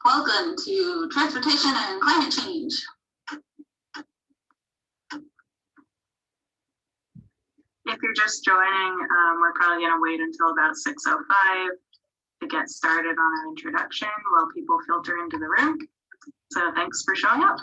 Welcome to Transportation and Climate Change. If you're just joining, we're probably going to wait until about 6:05 to get started on our introduction while people filter into the room. So thanks for showing up.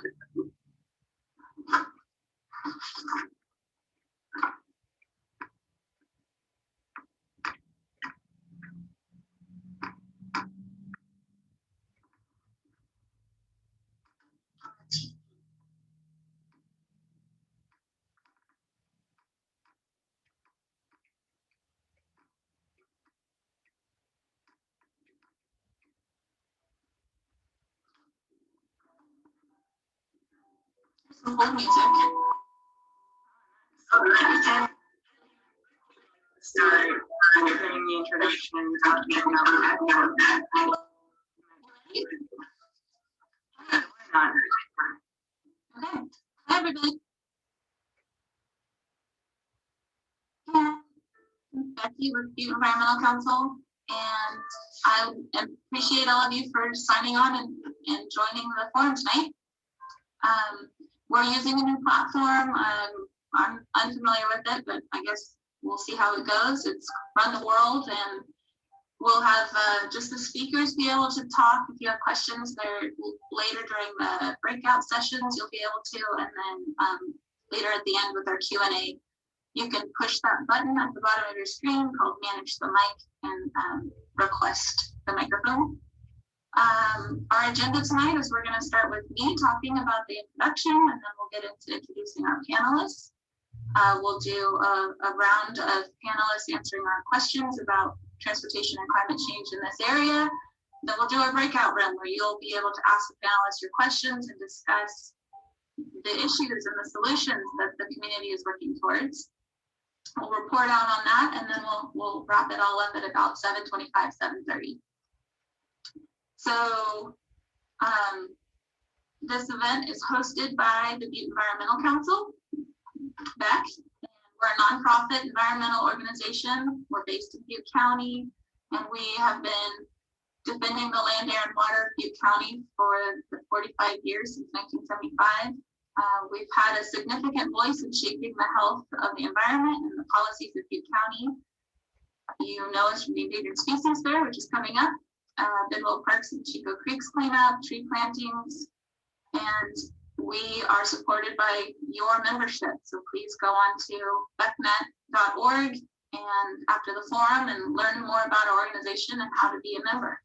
Some hold music. Start doing the introduction, talking about background. Not. Okay. Hi, everybody. Yeah. Becky with Butte Environmental Council, and I appreciate all of you for signing on and joining the forum tonight. We're using a new platform. I'm unfamiliar with it, but I guess we'll see how it goes. It's Run the World, and we'll have just the speakers be able to talk. If you have questions there later during the breakout sessions, you'll be able to, and then later at the end with our Q&A, you can push that button at the bottom of your screen called Manage the Mic and request the microphone. Our agenda tonight is we're going to start with me talking about the introduction, and then we'll get into introducing our panelists. We'll do a round of panelists answering our questions about transportation and climate change in this area. Then we'll do a breakout room where you'll be able to ask the panelists your questions and discuss the issues and the solutions that the community is working towards. We'll report out on that, and then we'll wrap it all up at about 7:25, 7:30. So this event is hosted by the Butte Environmental Council, BEC. We're a nonprofit environmental organization. We're based in Butte County, and we have been defending the land, air, and water of Butte County for 45 years, since 1975. We've had a significant voice in shaping the health of the environment and the policies of Butte County. You know us from the Endangered Species Fair, which is coming up, Bidwell Parks and Chico Creeks cleanup, tree plantings, and we are supported by your membership. So please go on to becnet.org and after the forum and learn more about our organization and how to be a member.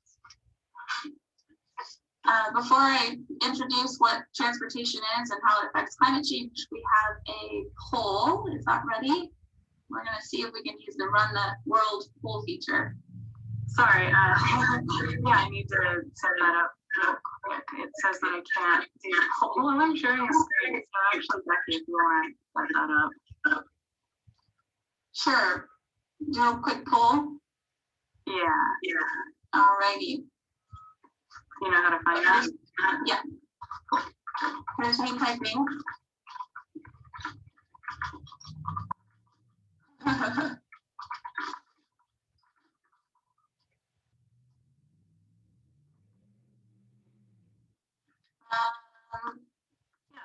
Before I introduce what transportation is and how it affects climate change, we have a poll. Is that ready? We're going to see if we can use the Run the World poll feature. Sorry, yeah, I need to set that up real quick. It says that I can't do the poll while I'm sharing the screen. So actually, Becky, if you want to set that up. Sure. Do a quick poll. Yeah. Alrighty. You know how to find that? Yeah. Here's me typing.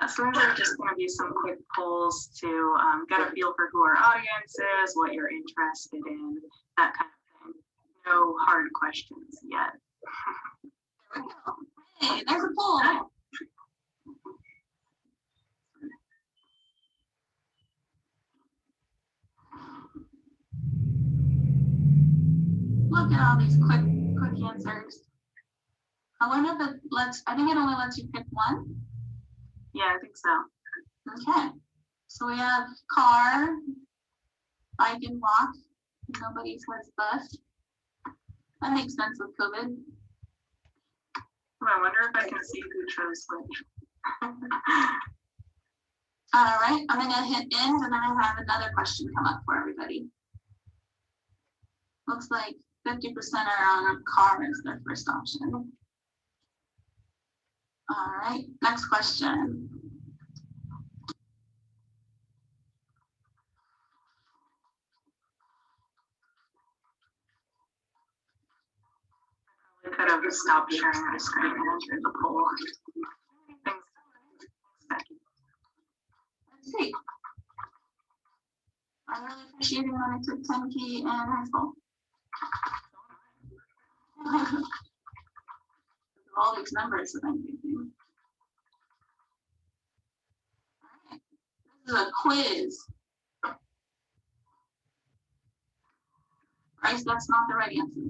Yeah, so these are just going to be some quick polls to get a feel for who our audience is, what you're interested in, that kind of thing. No hard questions yet. There we go. Hey, there's a poll. Look at all these quick answers. I wonder if I think it only lets you pick one. Yeah, I think so. Okay. So we have car, bike and walk. Nobody says bus. That makes sense with COVID. I wonder if I can see who chose which. All right, I'm gonna hit end and then I have another question come up for everybody. Looks like 50% are on a car as their first option. All right, next question. I could have just stop sharing my screen and enter the poll. Let's see. I really appreciated when I took 10K in high school. All these numbers that I'm using. All right. This is a quiz. Bryce, that's not the right answer.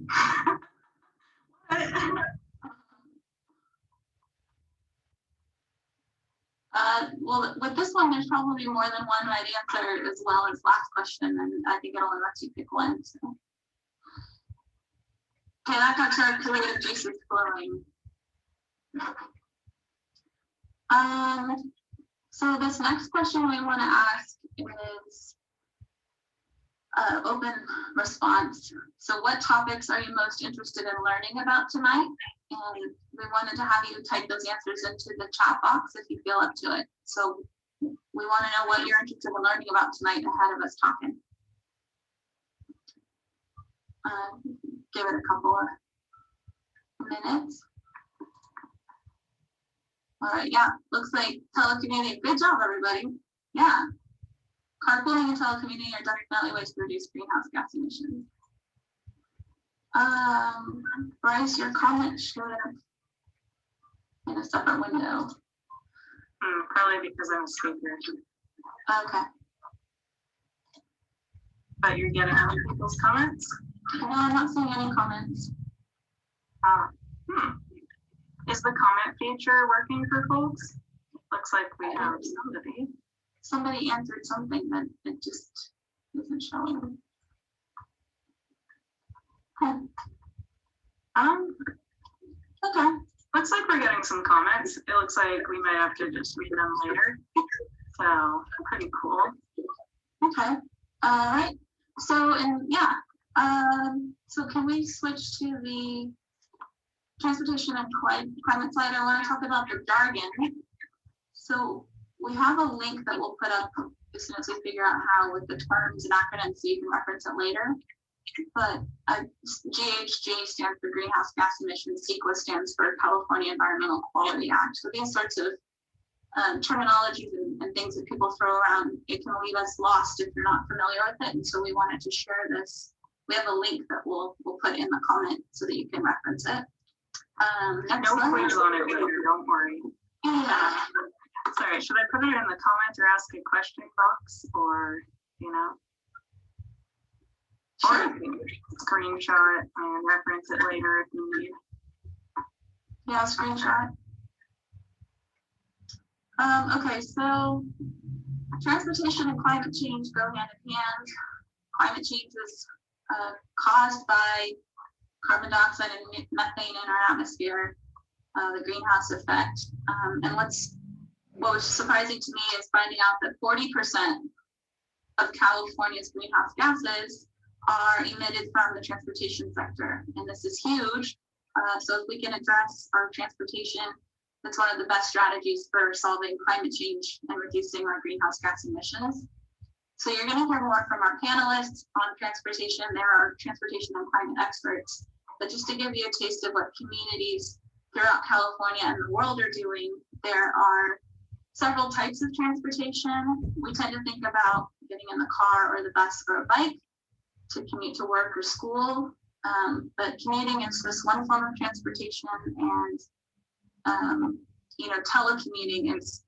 Well, with this one, there's probably more than one right answer as well as last question, and I think it only lets you pick one. So. Okay, that got our creative juices flowing. So this next question we want to ask is open response. So what topics are you most interested in learning about tonight? And we wanted to have you type those answers into the chat box if you feel up to it. So we want to know what you're interested in learning about tonight ahead of us talking. Give it a couple of minutes. All right, yeah, looks like telecommuting. Good job, everybody. Yeah. Carpooling and telecommuting are definitely ways to reduce greenhouse gas emissions. Bryce, your comment showed up in a separate window. Probably because I'm a speaker. Okay. But you're getting other people's comments? No, I'm not seeing any comments. Is the comment feature working for folks? Looks like we have somebody. Somebody answered something, but it just isn't showing. Okay. Okay. Looks like we're getting some comments. It looks like we might have to just read them later. So pretty cool. Okay. All right. So, and yeah. So can we switch to the transportation and climate slide? I want to talk about the jargon. So we have a link that we'll put up as soon as we figure out how with the terms and acronyms so you can reference it later. But GHG stands for Greenhouse Gas Emissions, CEQA stands for California Environmental Quality Act. So these sorts of terminologies and things that people throw around, it can leave us lost if you're not familiar with it. And so we wanted to share this. We have a link that we'll put in the comment so that you can reference it. No quiz on it later, don't worry. Yeah. Sorry, should I put it in the comments or ask a question box, or, you know? Sure. Or you can screenshot and reference it later if you need. Yeah, screenshot. Okay, so transportation and climate change go hand in hand. Climate change is caused by carbon dioxide and methane in our atmosphere, the greenhouse effect. And what was surprising to me is finding out that 40% of California's greenhouse gases are emitted from the transportation sector. And this is huge. So if we can address our transportation, that's one of the best strategies for solving climate change and reducing our greenhouse gas emissions. So you're going to hear more from our panelists on transportation. There are transportation and climate experts. But just to give you a taste of what communities throughout California and the world are doing, there are several types of transportation. We tend to think about getting in the car or the bus or a bike to commute to work or school. But commuting is just one form of transportation, and telecommuting is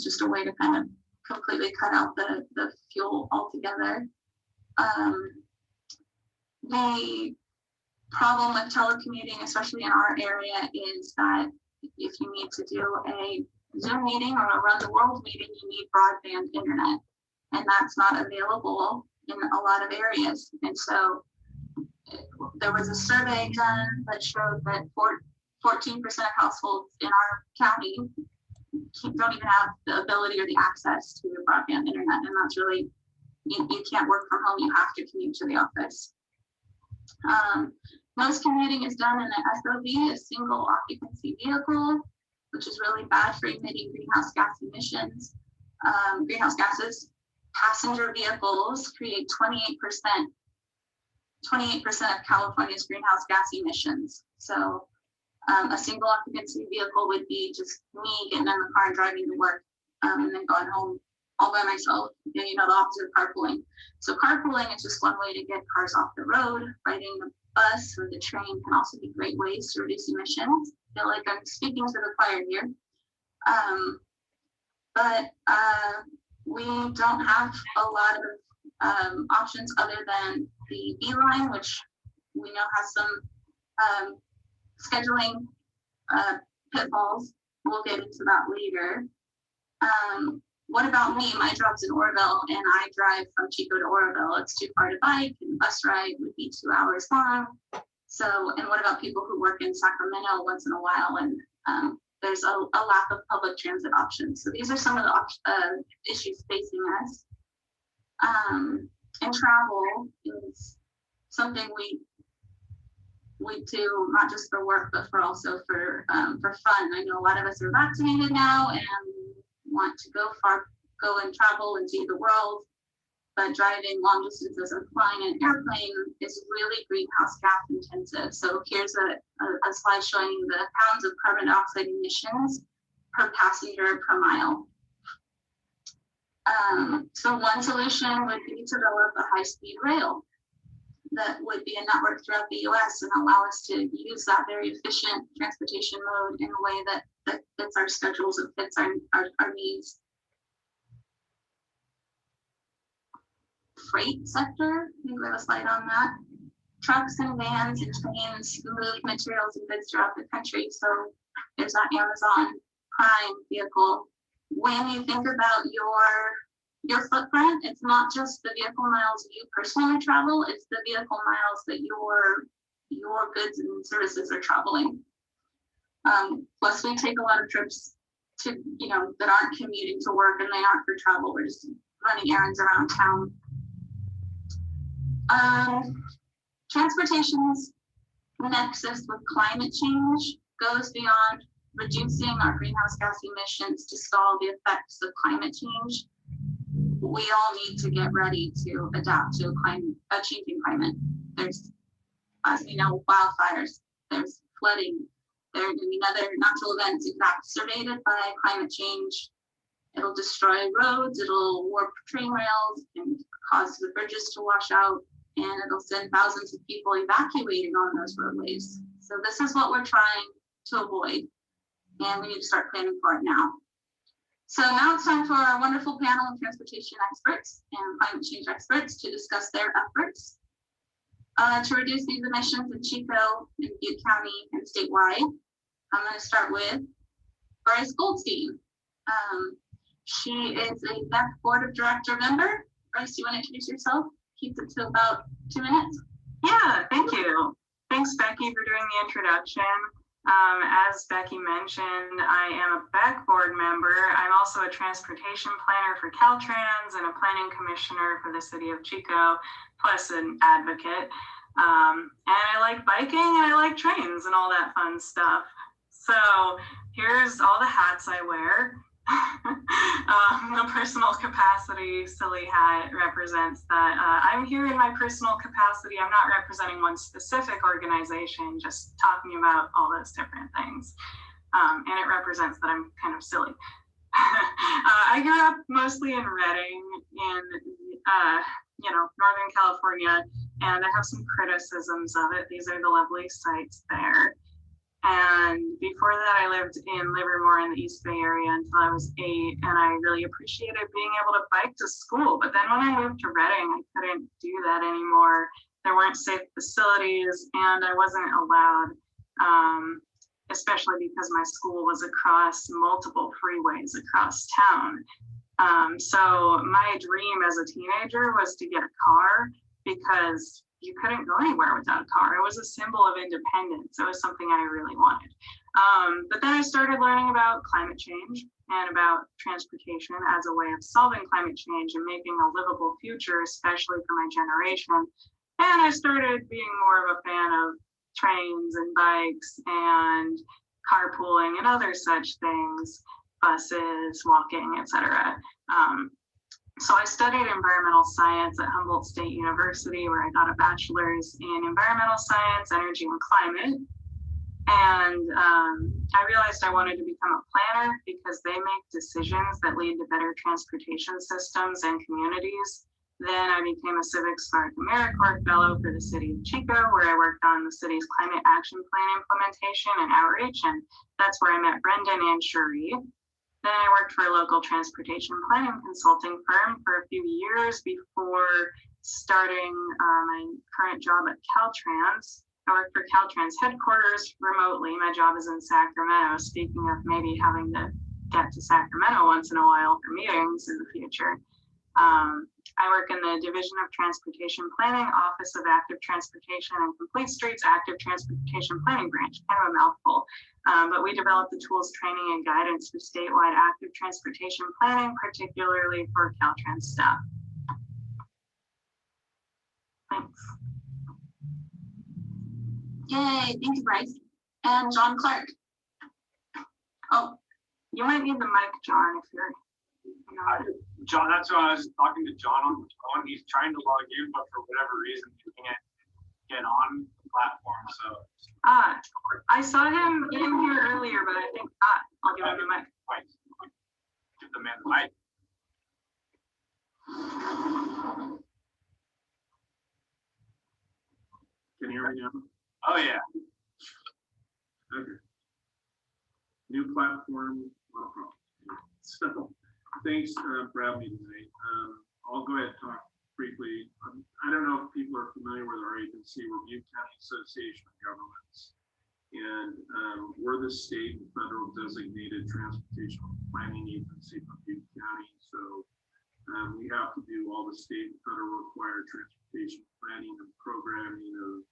just a way to kind of completely cut out the fuel altogether. The problem with telecommuting, especially in our area, is that if you need to do a Zoom meeting or a run the world meeting, you need broadband internet, and that's not available in a lot of areas. And so there was a survey done that showed that 14% of households in our county don't even have the ability or the access to broadband internet. And that's really, you can't work from home, you have to commute to the office. Most commuting is done in an SOV, a single occupancy vehicle, which is really bad for emitting greenhouse gas emissions. Greenhouse gases. Passenger vehicles create 28% of California's greenhouse gas emissions. So A single occupancy vehicle would be just me getting in the car and driving to work, and then going home all by myself. And, the opposite of carpooling. So carpooling is just one way to get cars off the road. Riding the bus or the train can also be great ways to reduce emissions. I feel like I'm speaking to the choir here. But we don't have a lot of options other than the B line, which we know has some scheduling pitfalls. We'll get into that later. What about me? My job's in Oroville, and I drive from Chico to Oroville. It's too far to bike, and bus ride would be 2 hours long. So, and what about people who work in Sacramento once in a while, and there's a lack of public transit options. So these are some of the issues facing us. And travel is something we do not just for work, but also for fun. I know a lot of us are vaccinated now and want to go and travel and see the world, but driving long distances and flying an airplane is really greenhouse gas intensive. So here's a slide showing the pounds of carbon dioxide emissions per passenger per mile. So one solution would be to develop a high-speed rail that would be a network throughout the US and allow us to use that very efficient transportation mode in a way that fits our schedules and fits our needs. Freight sector, I think we have a slide on that. Trucks and vans and trains move materials and goods throughout the country. So there's that Amazon Prime vehicle. When you think about your footprint, it's not just the vehicle miles you personally travel, it's the vehicle miles that your goods and services are traveling. Plus we take a lot of trips to, that aren't commuting to work and they aren't for travel. We're just running errands around town. Transportation's nexus with climate change goes beyond reducing our greenhouse gas emissions to stall the effects of climate change. We all need to get ready to adapt to a changing climate. There's, as we know, wildfires, there's flooding, there are going to be other natural events exacerbated by climate change. It'll destroy roads, it'll warp train rails and cause the bridges to wash out, and it'll send thousands of people evacuating on those roadways. So this is what we're trying to avoid, and we need to start planning for it now. So now it's time for our wonderful panel of transportation experts and climate change experts to discuss their efforts to reduce these emissions in Chico, in Butte County, and statewide. I'm going to start with Bryce Goldstein. She is a BEC Board of Director member. Bryce, do you want to introduce yourself? Keep it to about 2 minutes. Yeah, thank you. Thanks, Becky, for doing the introduction. As Becky mentioned, I am a BEC board member. I'm also a transportation planner for Caltrans and a planning commissioner for the city of Chico, plus an advocate. And I like biking and I like trains and all that fun stuff. So here's all the hats I wear. The personal capacity silly hat represents that I'm here in my personal capacity. I'm not representing one specific organization, just talking about all those different things. And it represents that I'm kind of silly. I grew up mostly in Redding in Northern California, and I have some criticisms of it. These are the lovely sites there. And before that, I lived in Livermore in the East Bay area until I was 8, and I really appreciated being able to bike to school. But then when I moved to Redding, I couldn't do that anymore. There weren't safe facilities, and I wasn't allowed, especially because my school was across multiple freeways across town. So my dream as a teenager was to get a car, because you couldn't go anywhere without a car. It was a symbol of independence. It was something I really wanted. But then I started learning about climate change and about transportation as a way of solving climate change and making a livable future, especially for my generation. And I started being more of a fan of trains and bikes and carpooling and other such things, buses, walking, etc. So I studied environmental science at Humboldt State University, where I got a bachelor's in environmental science, energy, and climate. And I realized I wanted to become a planner because they make decisions that lead to better transportation systems and communities. Then I became a Civic Spark AmeriCorps Fellow for the city of Chico, where I worked on the city's climate action plan implementation and outreach. And that's where I met Brendan and Cherie. Then I worked for a local transportation planning consulting firm for a few years before starting my current job at Caltrans. I work for Caltrans headquarters remotely. My job is in Sacramento. Speaking of maybe having to get to Sacramento once in a while for meetings in the future. I work in the Division of Transportation Planning, Office of Active Transportation and Complete Streets Active Transportation Planning Branch, kind of a mouthful. But we develop the tools, training, and guidance for statewide active transportation planning, particularly for Caltrans staff. Thanks. Yay, thank you, Bryce. And John Clark. Oh, you might need the mic, John, if you're. John, that's why I was talking to John on the phone. He's trying to log in, but for whatever reason, he can't get on the platform. So. I saw him in here earlier, but I think not. I'll give him the mic. Right. Give the man the mic. Can you hear me now? Oh yeah. Okay. New platform. No problem. So. Thanks for having me tonight. I'll go ahead and talk briefly. I don't know if people are familiar with our agency. We're Butte County Association of Governments. And we're the state and federal designated transportation planning agency for Butte County. So we have to do all the state and federal required transportation planning and programming of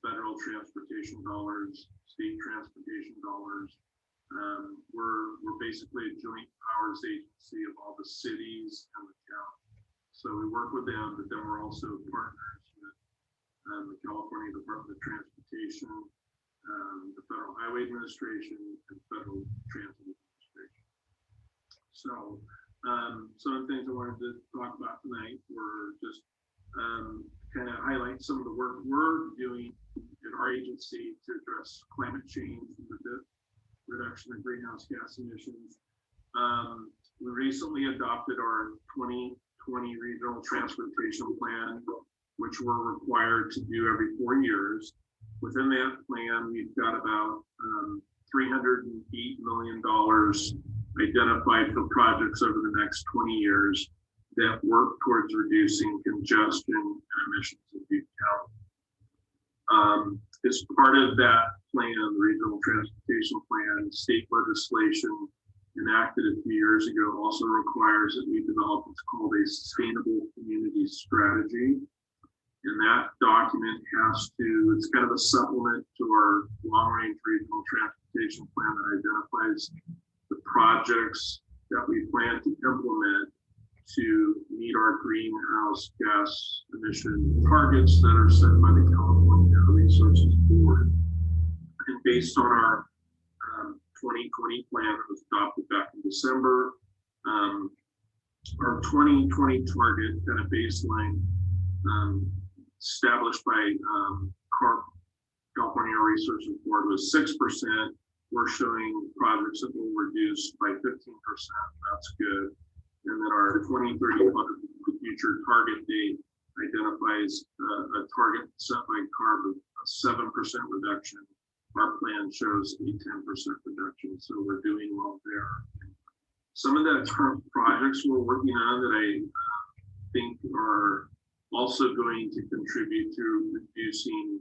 federal transportation dollars, state transportation dollars. We're basically a joint powers agency of all the cities and the county. So we work with them, but then we're also partners with the California Department of Transportation, the Federal Highway Administration, and Federal Transit Administration. So some of the things I wanted to talk about tonight were just kind of highlight some of the work we're doing in our agency to address climate change and the reduction of greenhouse gas emissions. We recently adopted our 2020 Regional Transportation Plan, which we're required to do every 4 years. Within that plan, we've got about $308 million identified for projects over the next 20 years that work towards reducing congestion and emissions in Butte County. As part of that plan, the Regional Transportation Plan, state legislation enacted a few years ago also requires that we develop what's called a sustainable community strategy. And that document has to, it's kind of a supplement to our long-range regional transportation plan that identifies the projects that we plan to implement to meet our greenhouse gas emission targets that are set by the California Resources Board. And based on our 2020 plan that was adopted back in December, our 2020 target, kind of baseline, established by California Resources Board was 6%. We're showing projects that will reduce by 15%. That's good. And then our 2030 future target date identifies a target set by CARB of a 7% reduction. Our plan shows a 10% reduction, so we're doing well there. Some of the current projects we're working on that I think are also going to contribute to reducing,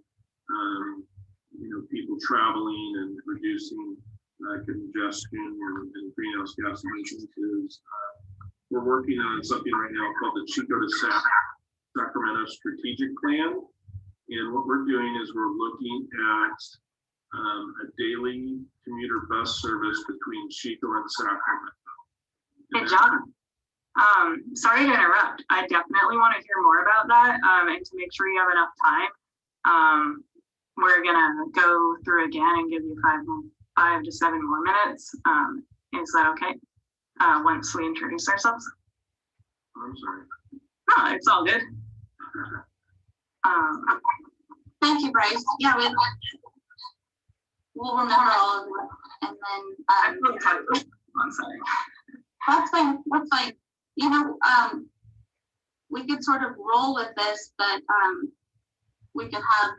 people traveling and reducing congestion and greenhouse gas emissions is we're working on something right now called the Chico to Sacramento Strategic Plan. And what we're doing is we're looking at a daily commuter bus service between Chico and Sacramento. Hey, John. Sorry to interrupt. I definitely want to hear more about that. And to make sure you have enough time, we're gonna go through again and give you 5 to 7 more minutes. Is that okay? Once we introduce ourselves. I'm sorry. No, it's all good. thank you, Bryce. Yeah, we'll remember all of that. And then, I'm really tired of this. I'm sorry. that's fine, that's fine. You know, we could sort of roll with this, but, we can have,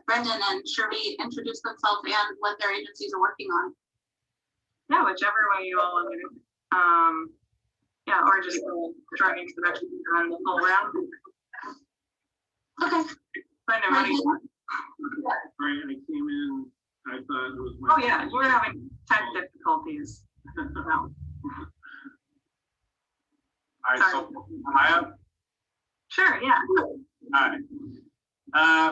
Brendan and Shirley introduce themselves and what their agencies are working on. Yeah, whichever way you all want to. Yeah, or just short introduction and the full round. Okay. Brendan, what do you want? Right, I came in, I thought it was my. Oh yeah, you were having tech difficulties. No. All right, so am I up? Sure, yeah. All right.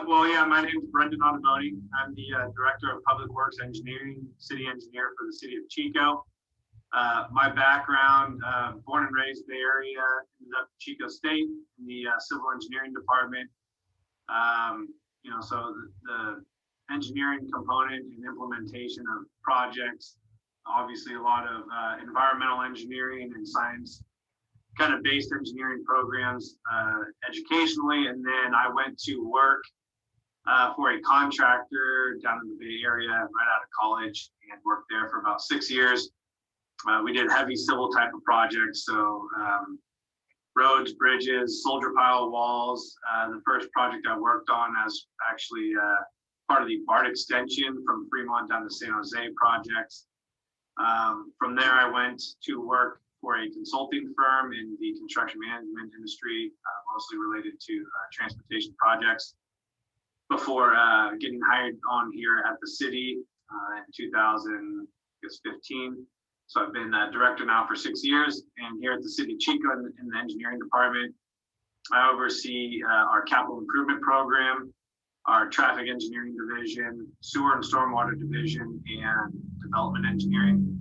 Well, yeah, my name is Brendan Anabony. I'm the Director of Public Works Engineering, City Engineer for the City of Chico. My background, born and raised Bay Area, ended up at Chico State in the Civil Engineering Department. You know, so the engineering component and implementation of projects, obviously a lot of environmental engineering and science kind of based engineering programs educationally. And then I went to work for a contractor down in the Bay Area right out of college and worked there for about 6 years. We did heavy civil type of projects. So roads, bridges, soldier pile walls. The first project I worked on as actually part of the BART extension from Fremont down to San Jose projects. From there, I went to work for a consulting firm in the construction management industry, mostly related to transportation projects, before getting hired on here at the city in 2015. So I've been director now for 6 years, and here at the City of Chico in the engineering department, I oversee our capital improvement program, our traffic engineering division, sewer and stormwater division, and development engineering.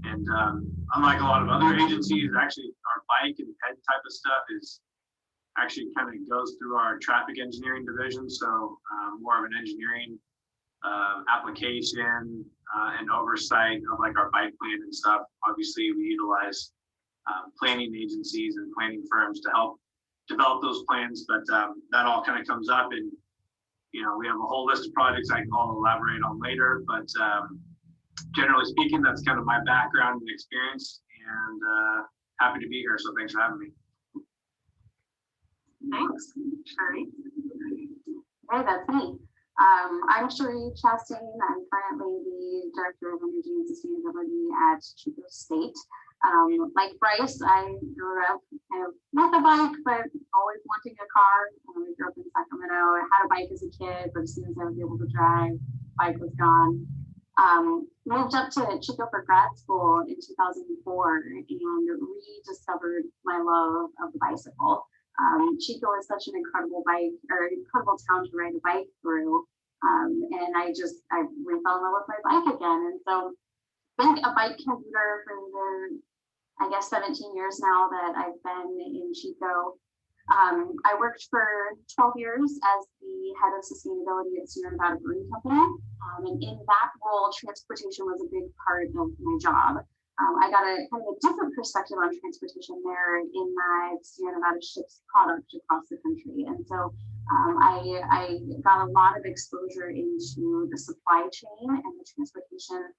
And unlike a lot of other agencies, actually our bike and ped type of stuff is actually kind of goes through our traffic engineering division. So more of an engineering application and oversight of like our bike plan and stuff. Obviously we utilize planning agencies and planning firms to help develop those plans, but that all kind of comes up, and you know, we have a whole list of projects I can all elaborate on later, but generally speaking, that's kind of my background and experience, and happy to be here. So thanks for having me. Thanks, Sherry. Hey, that's me. I'm Sherry Chastain. I'm currently the Director of Energy and Sustainability at Chico State. Like Bryce, I grew up kind of with a bike, but always wanting a car. I grew up in Sacramento. I had a bike as a kid, but as soon as I was able to drive, bike was gone. Moved up to Chico for grad school in 2004 and rediscovered my love of the bicycle. Chico is such an incredible incredible town to ride a bike through. And I fell in love with my bike again. And so been a bike commuter for the, I guess, 17 years now that I've been in Chico. I worked for 12 years as the head of sustainability at Sierra Nevada Brewing Company. And in that role, transportation was a big part of my job. I got a kind of a different perspective on transportation there in that Sierra Nevada ships product across the country. And so I got a lot of exposure into the supply chain and the transportation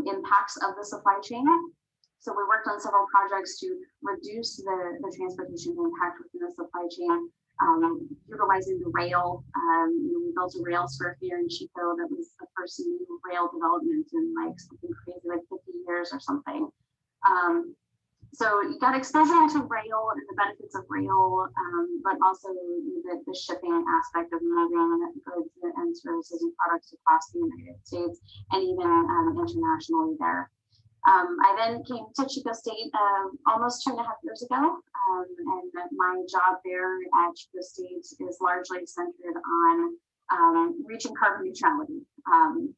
impacts of the supply chain. So we worked on several projects to reduce the transportation impact within the supply chain, utilizing the rail. We built a rail spur here in Chico that was the first new rail development in like something crazy like 50 years or something. So you got exposure to rail and the benefits of rail, but also the shipping aspect of moving goods and services and products across the United States and even internationally there. I then came to Chico State almost 2.5 years ago, and my job there at Chico State is largely centered on reaching carbon neutrality. And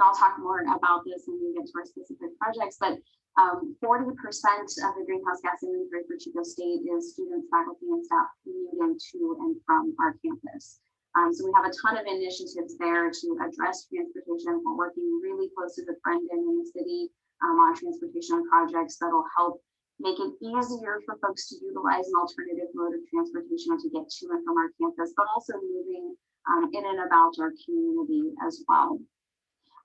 I'll talk more about this when we get to our specific projects, but 40% of the greenhouse gas inventory for Chico State is students, faculty, and staff commuting to and from our campus. So we have a ton of initiatives there to address transportation. We're working really closely with Brendan in the city on transportation projects that'll help make it easier for folks to utilize an alternative mode of transportation to get to and from our campus, but also moving in and about our community as well.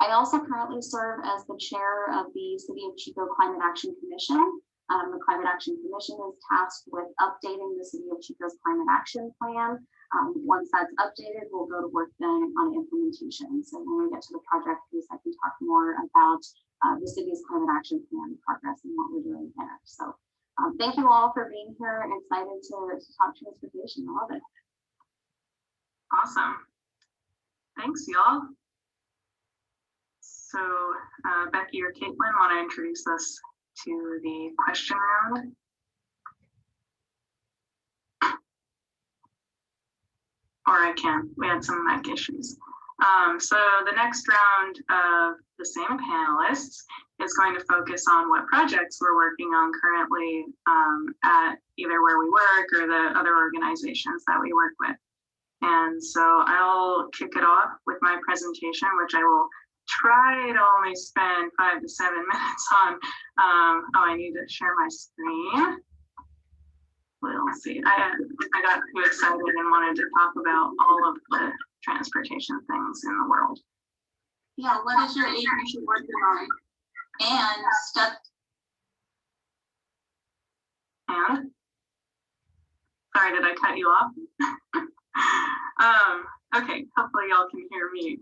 I also currently serve as the chair of the City of Chico Climate Action Commission. The Climate Action Commission is tasked with updating the City of Chico's Climate Action Plan. Once that's updated, we'll go to work then on implementation. So when we get to the project piece, I can talk more about the city's climate action plan progress and what we're doing there. So thank you all for being here. I'm excited to talk transportation. I love it. Awesome. Thanks, y'all. So Becky or Caitlin, want to introduce us to the question round? Or I can. We had some mic issues. So the next round of the same panelists is going to focus on what projects we're working on currently at either where we work or the other organizations that we work with. And so I'll kick it off with my presentation, which I will try to only spend 5 to 7 minutes on. I need to share my screen. We'll see. I got too excited and wanted to talk about all of the transportation things in the world. Yeah, what is your agency working on? And step. And? Sorry, did I cut you off? Okay, hopefully y'all can hear me.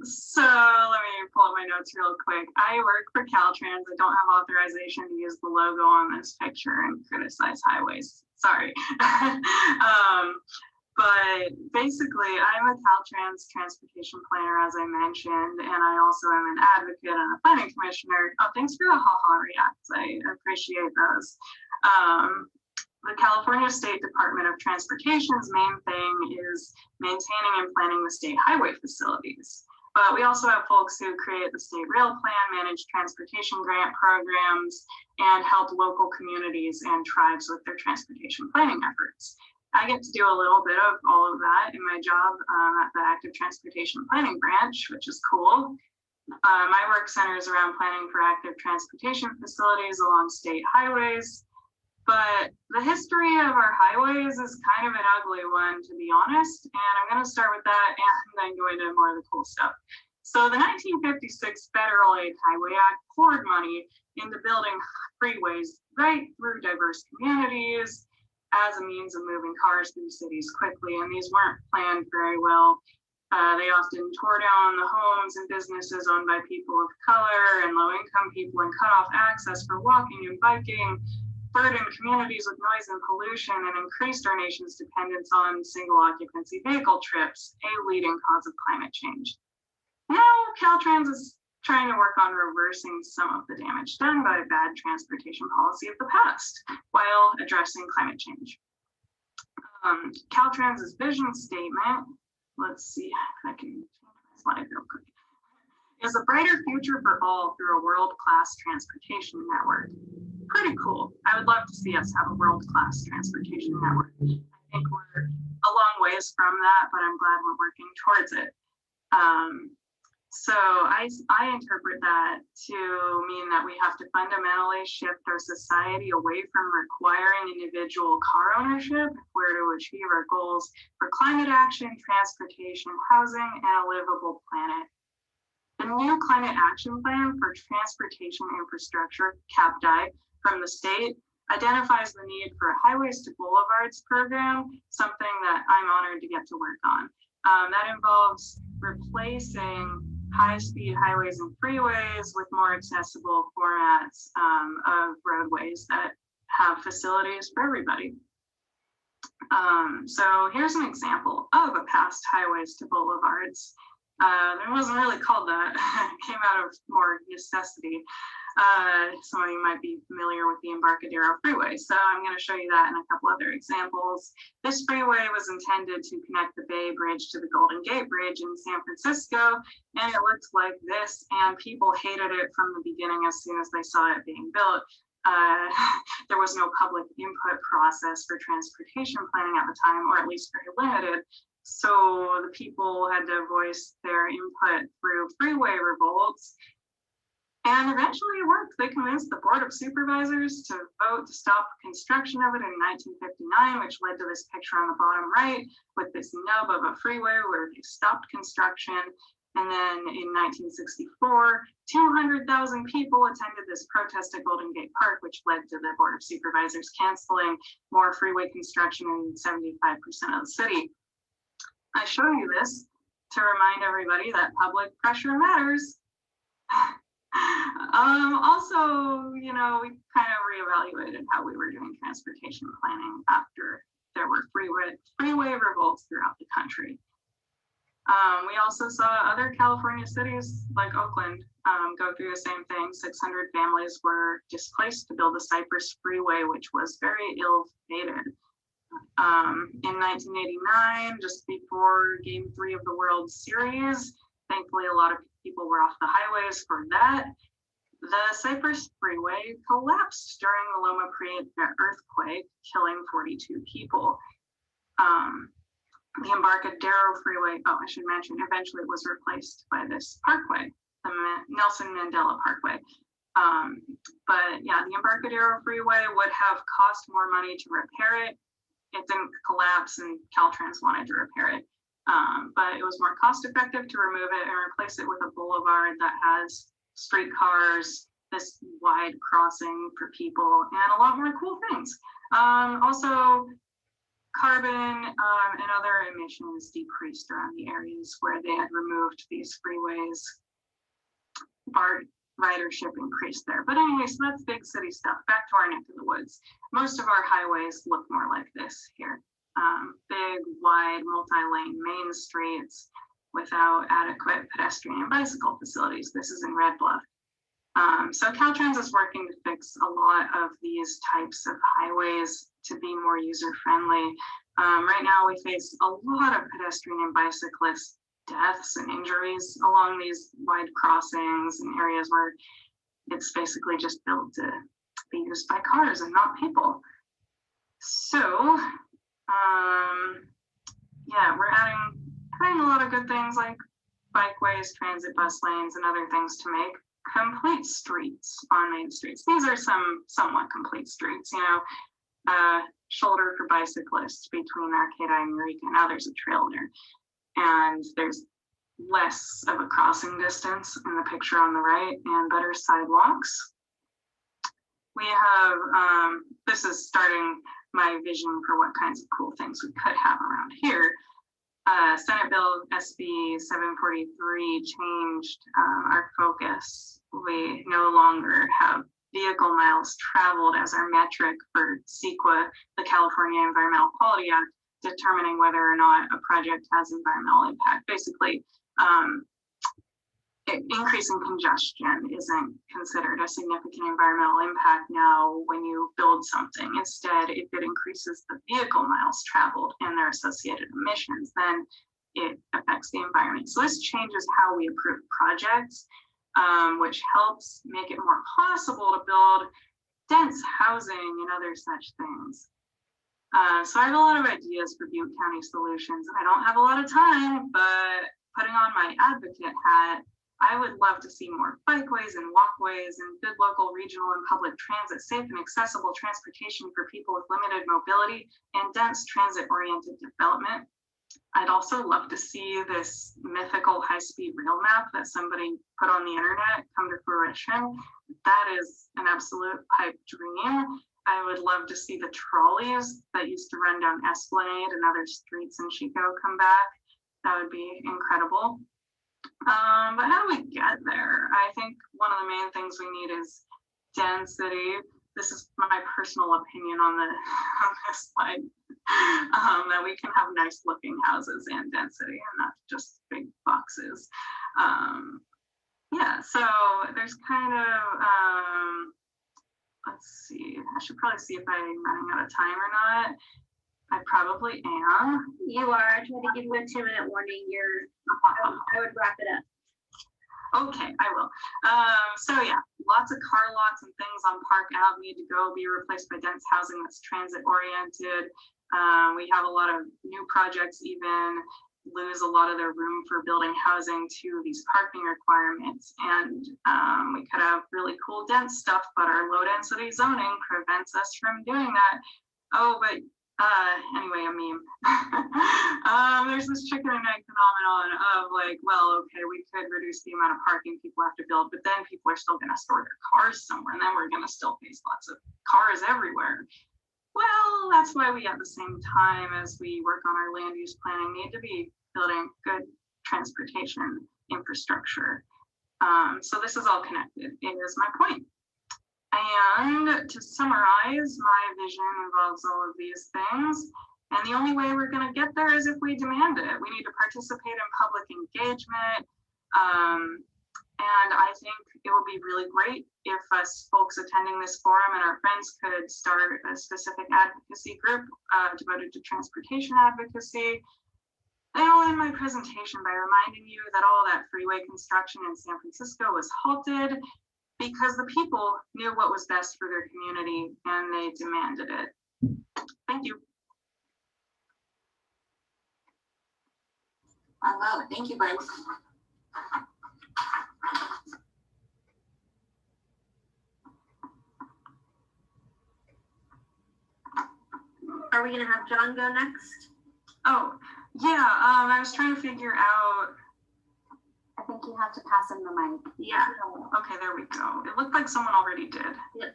So let me pull up my notes real quick. I work for Caltrans. I don't have authorization to use the logo on this picture and criticize highways. Sorry. But basically, I'm a Caltrans transportation planner, as I mentioned, and I also am an advocate and a planning commissioner. Oh, thanks for the haha reacts. I appreciate those. The California State Department of Transportation's main thing is maintaining and planning the state highway facilities. But we also have folks who create the state rail plan, manage transportation grant programs, and help local communities and tribes with their transportation planning efforts. I get to do a little bit of all of that in my job at the Active Transportation Planning Branch, which is cool. My work centers around planning for active transportation facilities along state highways. But the history of our highways is kind of an ugly one, to be honest. And I'm going to start with that and then go into more of the cool stuff. So the 1956 Federal Aid Highway Act poured money into building freeways right through diverse communities as a means of moving cars through cities quickly. And these weren't planned very well. They often tore down the homes and businesses owned by people of color and low-income people and cut off access for walking and biking, burdened communities with noise and pollution, and increased our nation's dependence on single occupancy vehicle trips, a leading cause of climate change. Now, Caltrans is trying to work on reversing some of the damage done by bad transportation policy of the past while addressing climate change. Caltrans's vision statement, let's see if I can change my slide real quick, is a brighter future for all through a world-class transportation network. Pretty cool. I would love to see us have a world-class transportation network. I think we're a long ways from that, but I'm glad we're working towards it. So I interpret that to mean that we have to fundamentally shift our society away from requiring individual car ownership if we're to achieve our goals for climate action, transportation, housing, and a livable planet. The new Climate Action Plan for Transportation Infrastructure, CAPDI, from the state identifies the need for a Highways to Boulevards program, something that I'm honored to get to work on. That involves replacing high-speed highways and freeways with more accessible formats of roadways that have facilities for everybody. So here's an example of a past Highways to Boulevards. It wasn't really called that. It came out of more necessity. Some of you might be familiar with the Embarcadero Freeway, so I'm going to show you that and a couple other examples. This freeway was intended to connect the Bay Bridge to the Golden Gate Bridge in San Francisco, and it looked like this, and people hated it from the beginning as soon as they saw it being built. There was no public input process for transportation planning at the time, or at least very limited. So the people had to voice their input through freeway revolts. And eventually it worked. They convinced the Board of Supervisors to vote to stop construction of it in 1959, which led to this picture on the bottom right with this nub of a freeway where they stopped construction. And then in 1964, 200,000 people attended this protest at Golden Gate Park, which led to the Board of Supervisors canceling more freeway construction in 75% of the city. I show you this to remind everybody that public pressure matters. Also, you know, we kind of reevaluated how we were doing transportation planning after there were freeway revolts throughout the country. We also saw other California cities like Oakland go through the same thing. 600 families were displaced to build the Cypress Freeway, which was very ill-fated. In 1989, just before Game 3 of the World Series, thankfully a lot of people were off the highways for that. The Cypress Freeway collapsed during the Loma Prieta earthquake, killing 42 people. The Embarcadero Freeway, I should mention, eventually it was replaced by this parkway, the Nelson Mandela Parkway. But yeah, the Embarcadero Freeway would have cost more money to repair it. It didn't collapse and Caltrans wanted to repair it. But it was more cost effective to remove it and replace it with a boulevard that has streetcars, this wide crossing for people, and a lot more cool things. Also, carbon and other emissions decreased around the areas where they had removed these freeways. BART ridership increased there. But anyway, so that's big city stuff. Back to our neck of the woods. Most of our highways look more like this here. Big, wide, multi-lane main streets without adequate pedestrian and bicycle facilities. This is in Red Bluff. So Caltrans is working to fix a lot of these types of highways to be more user-friendly. Right now we face a lot of pedestrian and bicyclist deaths and injuries along these wide crossings and areas where it's basically just built to be used by cars and not people. So, yeah, we're adding a lot of good things like bikeways, transit bus lanes, and other things to make complete streets on main streets. These are some somewhat complete streets, you know, shoulder for bicyclists between Arcata and Eureka. Now there's a trail there. And there's less of a crossing distance in the picture on the right and better sidewalks. We have, this is starting my vision for what kinds of cool things we could have around here. Senate Bill SB 743 changed our focus. We no longer have vehicle miles traveled as our metric for CEQA, the California Environmental Quality Act, determining whether or not a project has environmental impact. Basically, increasing congestion isn't considered a significant environmental impact now when you build something. Instead, if it increases the vehicle miles traveled and their associated emissions, then it affects the environment. So this changes how we approve projects, which helps make it more possible to build dense housing and other such things. So I have a lot of ideas for Butte County solutions. I don't have a lot of time, but putting on my advocate hat, I would love to see more bikeways and walkways and good local, regional, and public transit, safe and accessible transportation for people with limited mobility, and dense transit-oriented development. I'd also love to see this mythical high-speed rail map that somebody put on the internet come to fruition. That is an absolute pipe dream. I would love to see the trolleys that used to run down Esplanade and other streets in Chico come back. That would be incredible. But how do we get there? I think one of the main things we need is density. This is my personal opinion on this slide, that we can have nice looking houses and density and not just big boxes. Yeah, so there's kind of, let's see, I should probably see if I'm running out of time or not. I probably am. You are. I tried to give you a 2-minute warning. I would wrap it up. Okay, I will. So yeah, lots of car lots and things on Park Ave need to go be replaced by dense housing that's transit oriented. We have a lot of new projects even lose a lot of their room for building housing to these parking requirements. And we could have really cool dense stuff, but our low density zoning prevents us from doing that. Oh, but Anyway, a meme. There's this chicken and egg phenomenon of like, well, okay, we could reduce the amount of parking people have to build, but then people are still going to store their cars somewhere, and then we're going to still face lots of cars everywhere. Well, that's why we at the same time as we work on our land use planning need to be building good transportation infrastructure. So this is all connected, is my point. And to summarize, my vision involves all of these things. And the only way we're going to get there is if we demand it. We need to participate in public engagement. And I think it would be really great if us folks attending this forum and our friends could start a specific advocacy group devoted to transportation advocacy. And I'll end my presentation by reminding you that all that freeway construction in San Francisco was halted because the people knew what was best for their community and they demanded it. Thank you. Hello, thank you, Bryce. Are we gonna have John go next? Oh, yeah, I was trying to figure out. I think you have to pass him the mic. Yeah. Okay, there we go. It looked like someone already did.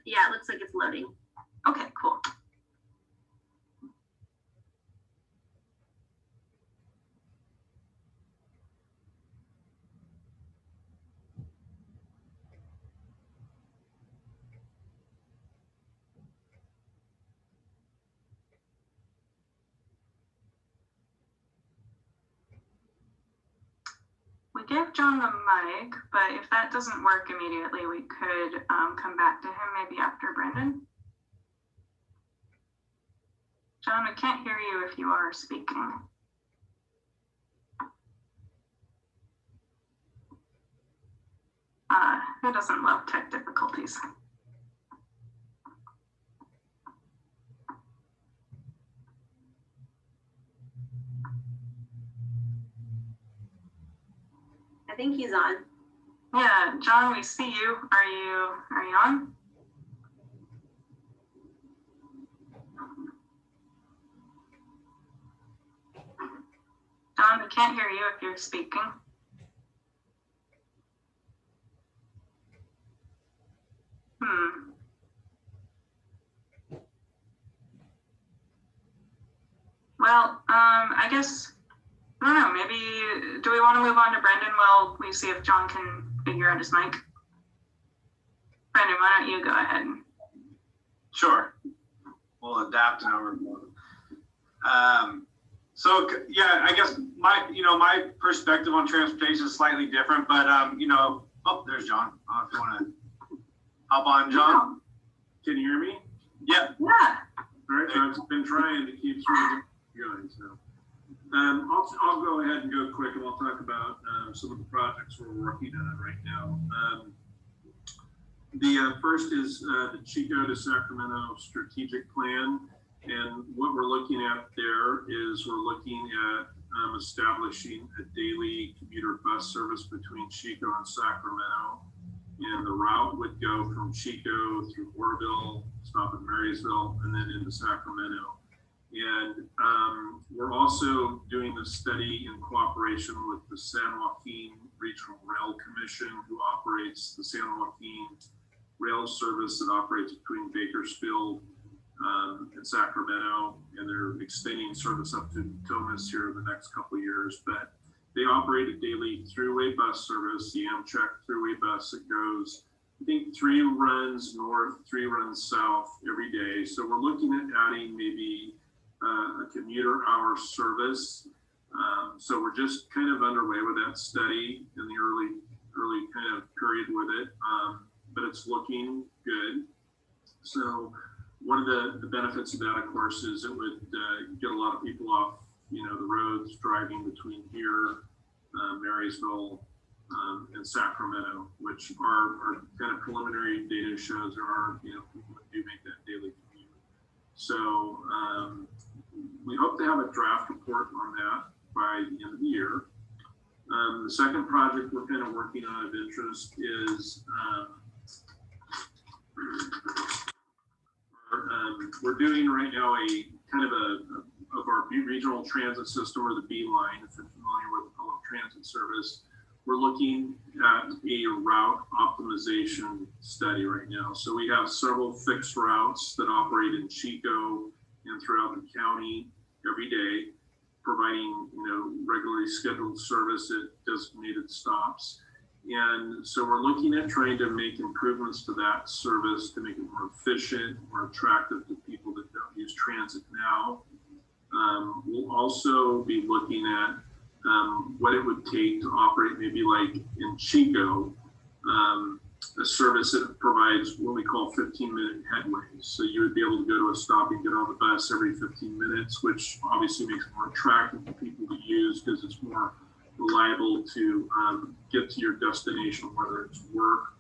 Yeah, it looks like it's loading. Okay, cool. We gave John the mic, but if that doesn't work immediately, we could come back to him maybe after Brendan. John, I can't hear you if you are speaking. Who doesn't love tech difficulties? I think he's on. Yeah, John, we see you. Are you on? John, we can't hear you if you're speaking. Well, I guess, I don't know, maybe, do we want to move on to Brendan while we see if John can figure out his mic? Brendan, why don't you go ahead? Sure. We'll adapt and overload. So yeah, I guess my perspective on transportation is slightly different, but oh, there's John. I don't know if you want to hop on, John. Can you hear me? Yeah. Yeah. All right, so I've been trying to keep going, so. I'll go ahead and go quick, and I'll talk about some of the projects we're working on right now. The first is the Chico to Sacramento strategic plan, and what we're looking at there is we're looking at establishing a daily commuter bus service between Chico and Sacramento, and the route would go from Chico through Oroville, stop at Marysville, and then into Sacramento. And we're also doing this study in cooperation with the San Joaquin Regional Rail Commission, who operates the San Joaquin rail service that operates between Bakersfield and Sacramento, and they're extending service up to Thomas here in the next couple of years. But they operate a daily throughway bus service, the Amtrak throughway bus that goes, I think, 3 runs north, 3 runs south every day. So we're looking at adding maybe a commuter hour service. So we're just kind of underway with that study in the early kind of period with it, but it's looking good. So one of the benefits of that, of course, is it would get a lot of people off, the roads driving between here, Marysville, and Sacramento, which our kind of preliminary data shows there are, people that do make that daily commute. So we hope to have a draft report on that by the end of the year. The second project we're kind of working on of interest is we're doing right now a kind of of our Butte regional transit system, or the B line, if you're familiar with the public transit service. We're looking at a route optimization study right now. So we have several fixed routes that operate in Chico and throughout the county every day, providing, regularly scheduled service at designated stops. And so we're looking at trying to make improvements to that service to make it more efficient, more attractive to people that don't use transit now. We'll also be looking at what it would take to operate maybe like in Chico, a service that provides what we call 15-minute headways. So you would be able to go to a stop and get on the bus every 15 minutes, which obviously makes it more attractive for people to use because it's more reliable to get to your destination, whether it's work,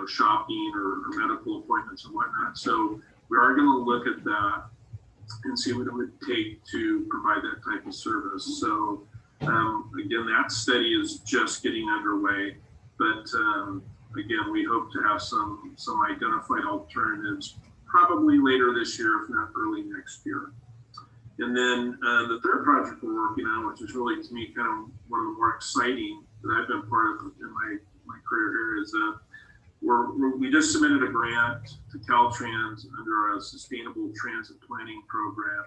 shopping or medical appointments and whatnot. So we are going to look at that and see what it would take to provide that type of service. So again, that study is just getting underway, but again, we hope to have some identified alternatives probably later this year, if not early next year. And then the third project we're working on, which is really to me kind of one of the more exciting that I've been part of in my career here, is we just submitted a grant to Caltrans under a sustainable transit planning program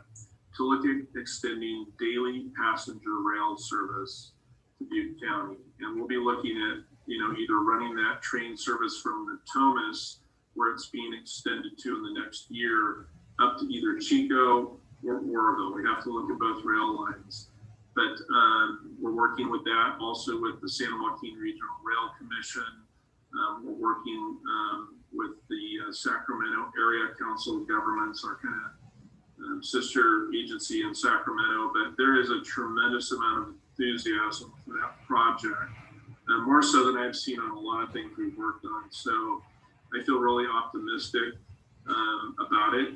to look at extending daily passenger rail service to Butte County. And we'll be looking at, either running that train service from Natomas, where it's being extended to in the next year, up to either Chico or Oroville. We have to look at both rail lines. But we're working with that, also with the San Joaquin Regional Rail Commission. We're working with the Sacramento Area Council of Governments, our kind of sister agency in Sacramento. But there is a tremendous amount of enthusiasm for that project, more so than I've seen on a lot of things we've worked on. So I feel really optimistic about it.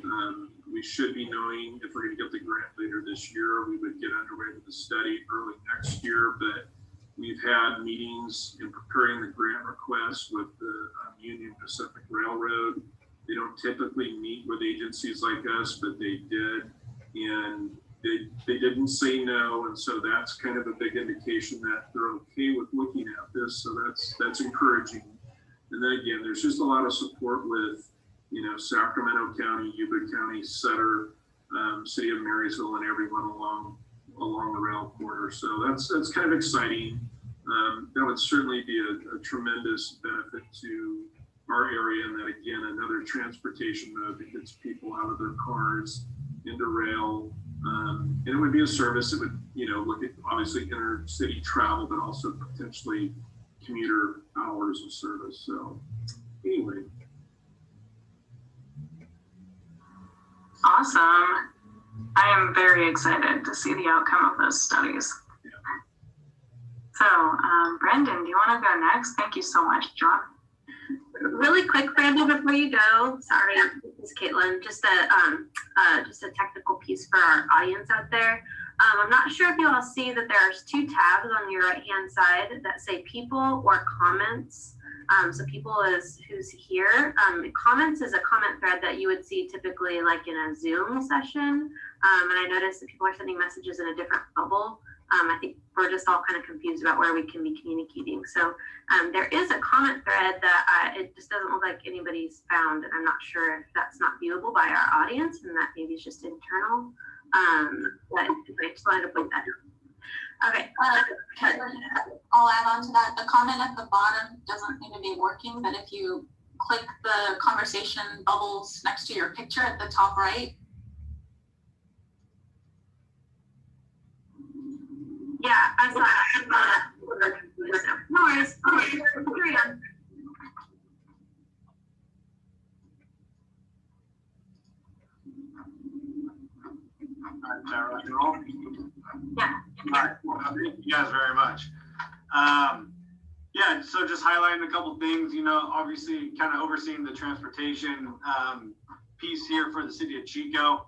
We should be knowing if we're going to get the grant later this year. We would get underway with the study early next year, but we've had meetings in preparing the grant request with the Union Pacific Railroad. They don't typically meet with agencies like us, but they did, and they didn't say no, and so that's kind of a big indication that they're okay with looking at this. So that's encouraging. And then again, there's just a lot of support with Sacramento County, Yuba County, Sutter, City of Marysville, and everyone along the rail corridor. So that's kind of exciting. That would certainly be a tremendous benefit to our area, and that again, another transportation mode that gets people out of their cars into rail. And it would be a service that would, look at obviously intercity travel, but also potentially commuter hours of service. So anyway. Awesome. I am very excited to see the outcome of those studies. Yeah. So, Brendan, do you want to go next? Thank you so much, John. Really quick, Brandon, before you go, sorry, this is Caitlin, just a technical piece for our audience out there. I'm not sure if you all see that there's two tabs on your right-hand side that say people or comments. So people is who's here. Comments is a comment thread that you would see typically like in a Zoom session. And I noticed that people are sending messages in a different bubble. I think we're just all kind of confused about where we can be communicating. So there is a comment thread that it just doesn't look like anybody's found. And I'm not sure if that's not viewable by our audience and that maybe it's just internal. But I just wanted to point that out. Okay. I'll add on to that. The comment at the bottom doesn't seem to be working, but if you click the conversation bubbles next to your picture at the top right. Yeah, I saw that. No worries. Okay, carry on. Yeah. All right. Well, thank you guys very much. Yeah, so just highlighting a couple things, obviously kind of overseeing the transportation piece here for the city of Chico.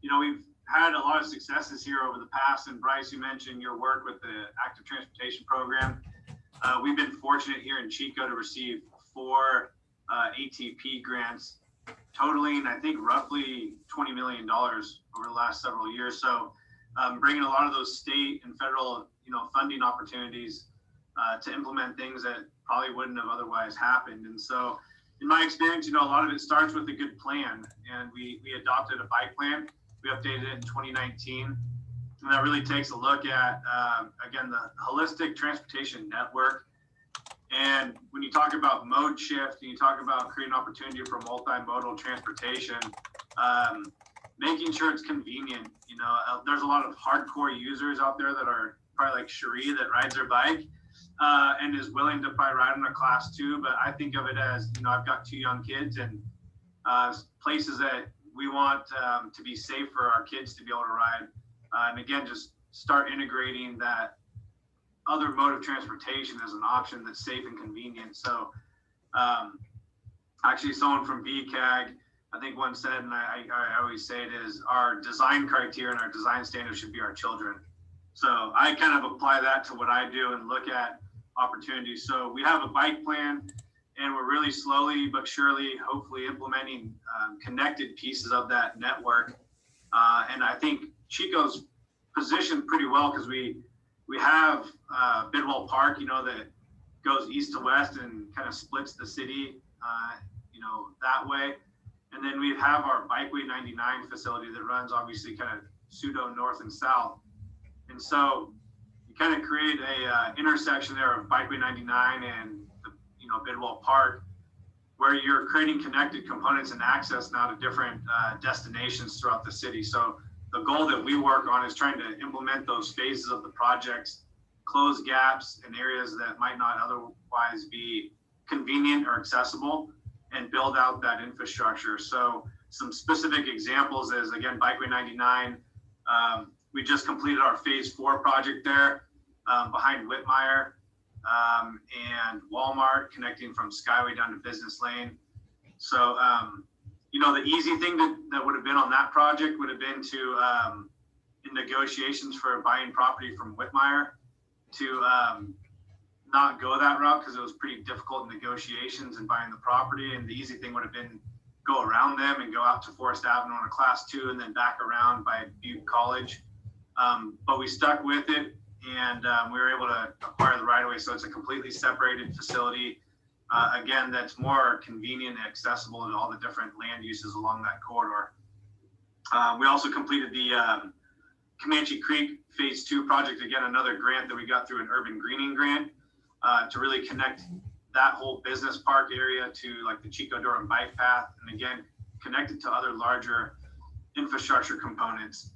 We've had a lot of successes here over the past, and Bryce, you mentioned your work with the active transportation program. We've been fortunate here in Chico to receive 4 ATP grants totaling, I think, roughly $20 million over the last several years. So bringing a lot of those state and federal, funding opportunities to implement things that probably wouldn't have otherwise happened. And so in my experience, a lot of it starts with a good plan. And we adopted a bike plan. We updated it in 2019. And that really takes a look at, again, the holistic transportation network. And when you talk about mode shift and you talk about creating opportunity for multimodal transportation, making sure it's convenient. There's a lot of hardcore users out there that are probably like Cherie that rides her bike and is willing to probably ride on a class 2. But I think of it as, I've got 2 young kids and places that we want to be safe for our kids to be able to ride. And again, just start integrating that other mode of transportation as an option that's safe and convenient. So actually someone from BCAG, I think once said, and I always say it, is our design criteria and our design standards should be our children. So I kind of apply that to what I do and look at opportunities. So we have a bike plan and we're really slowly but surely, hopefully implementing connected pieces of that network. And I think Chico's positioned pretty well because we have Bidwell Park, that goes east to west and kind of splits the city, that way. And then we have our Bikeway 99 facility that runs obviously kind of pseudo north and south. And so you kind of create a intersection there of Bikeway 99 and Bidwell Park, where you're creating connected components and access now to different destinations throughout the city. So the goal that we work on is trying to implement those phases of the projects, close gaps in areas that might not otherwise be convenient or accessible, and build out that infrastructure. So some specific examples is, again, Bikeway 99. We just completed our phase 4 project there behind Whitmire and Walmart, connecting from Skyway down to Business Lane. So, the easy thing that would have been on that project would have been to, in negotiations for buying property from Whitmire, to not go that route because it was pretty difficult in negotiations and buying the property. And the easy thing would have been go around them and go out to Forest Avenue on a class 2 and then back around by Butte College. But we stuck with it and we were able to acquire the right of way. So it's a completely separated facility. Again, that's more convenient and accessible to all the different land uses along that corridor. We also completed the Comanche Creek Phase 2 project, again, another grant that we got through an urban greening grant to really connect that whole business park area to like the Chico Durham bike path, and again, connected to other larger infrastructure components.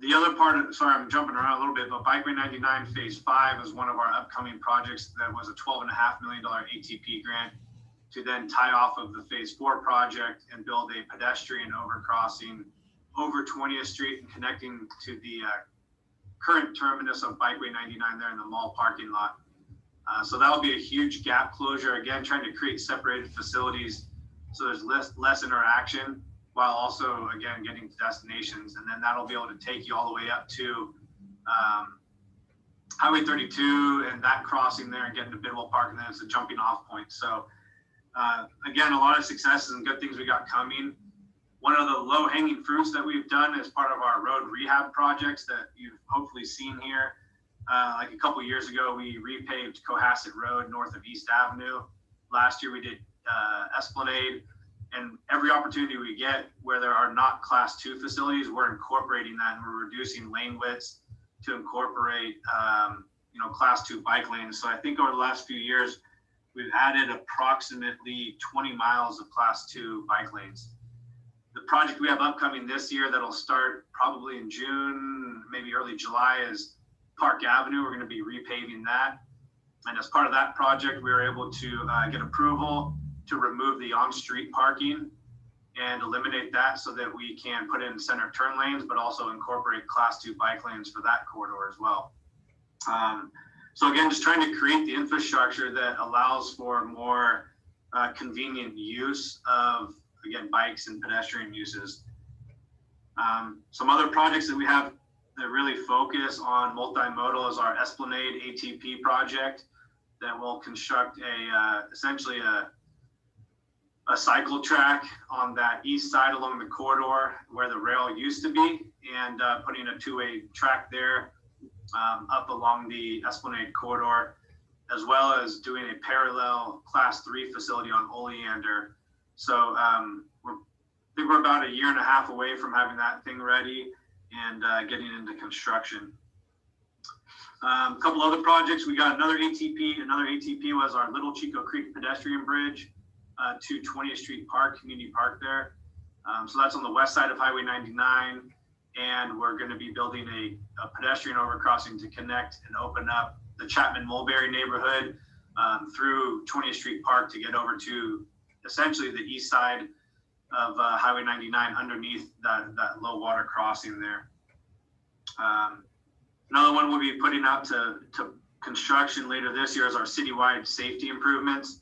The other part, sorry, I'm jumping around a little bit, but Bikeway 99 Phase 5 is one of our upcoming projects that was a $12.5 million ATP grant to then tie off of the Phase 4 project and build a pedestrian overcrossing over 20th Street and connecting to the current terminus of Bikeway 99 there in the mall parking lot. So that will be a huge gap closure, again, trying to create separated facilities so there's less interaction, while also, again, getting to destinations. And then that'll be able to take you all the way up to Highway 32 and that crossing there and getting to Bidwell Park, and then it's a jumping off point. So again, a lot of successes and good things we got coming. One of the low hanging fruits that we've done as part of our road rehab projects that you've hopefully seen here, like a couple years ago, we repaved Cohasset Road north of East Avenue. Last year we did Esplanade. And every opportunity we get where there are not class 2 facilities, we're incorporating that and we're reducing lane widths to incorporate, class 2 bike lanes. So I think over the last few years, we've added approximately 20 miles of class 2 bike lanes. The project we have upcoming this year that'll start probably in June, maybe early July, is Park Avenue. We're going to be repaving that. And as part of that project, we were able to get approval to remove the on-street parking and eliminate that so that we can put in center turn lanes, but also incorporate class 2 bike lanes for that corridor as well. So again, just trying to create the infrastructure that allows for more convenient use of, again, bikes and pedestrian uses. Some other projects that we have that really focus on multimodal is our Esplanade ATP project that will construct essentially a a cycle track on that east side along the corridor where the rail used to be, and putting a two-way track there up along the Esplanade corridor, as well as doing a parallel Class 3 facility on Oleander. So I think we're about a year and a half away from having that thing ready and getting into construction. A couple other projects. We got another ATP. Another ATP was our Little Chico Creek pedestrian bridge to 20th Street Park, Community Park there. So that's on the west side of Highway 99. And we're going to be building a pedestrian overcrossing to connect and open up the Chapman-Mulberry neighborhood through 20th Street Park to get over to essentially the east side of Highway 99 underneath that low water crossing there. Another one we'll be putting out to construction later this year is our citywide safety improvements.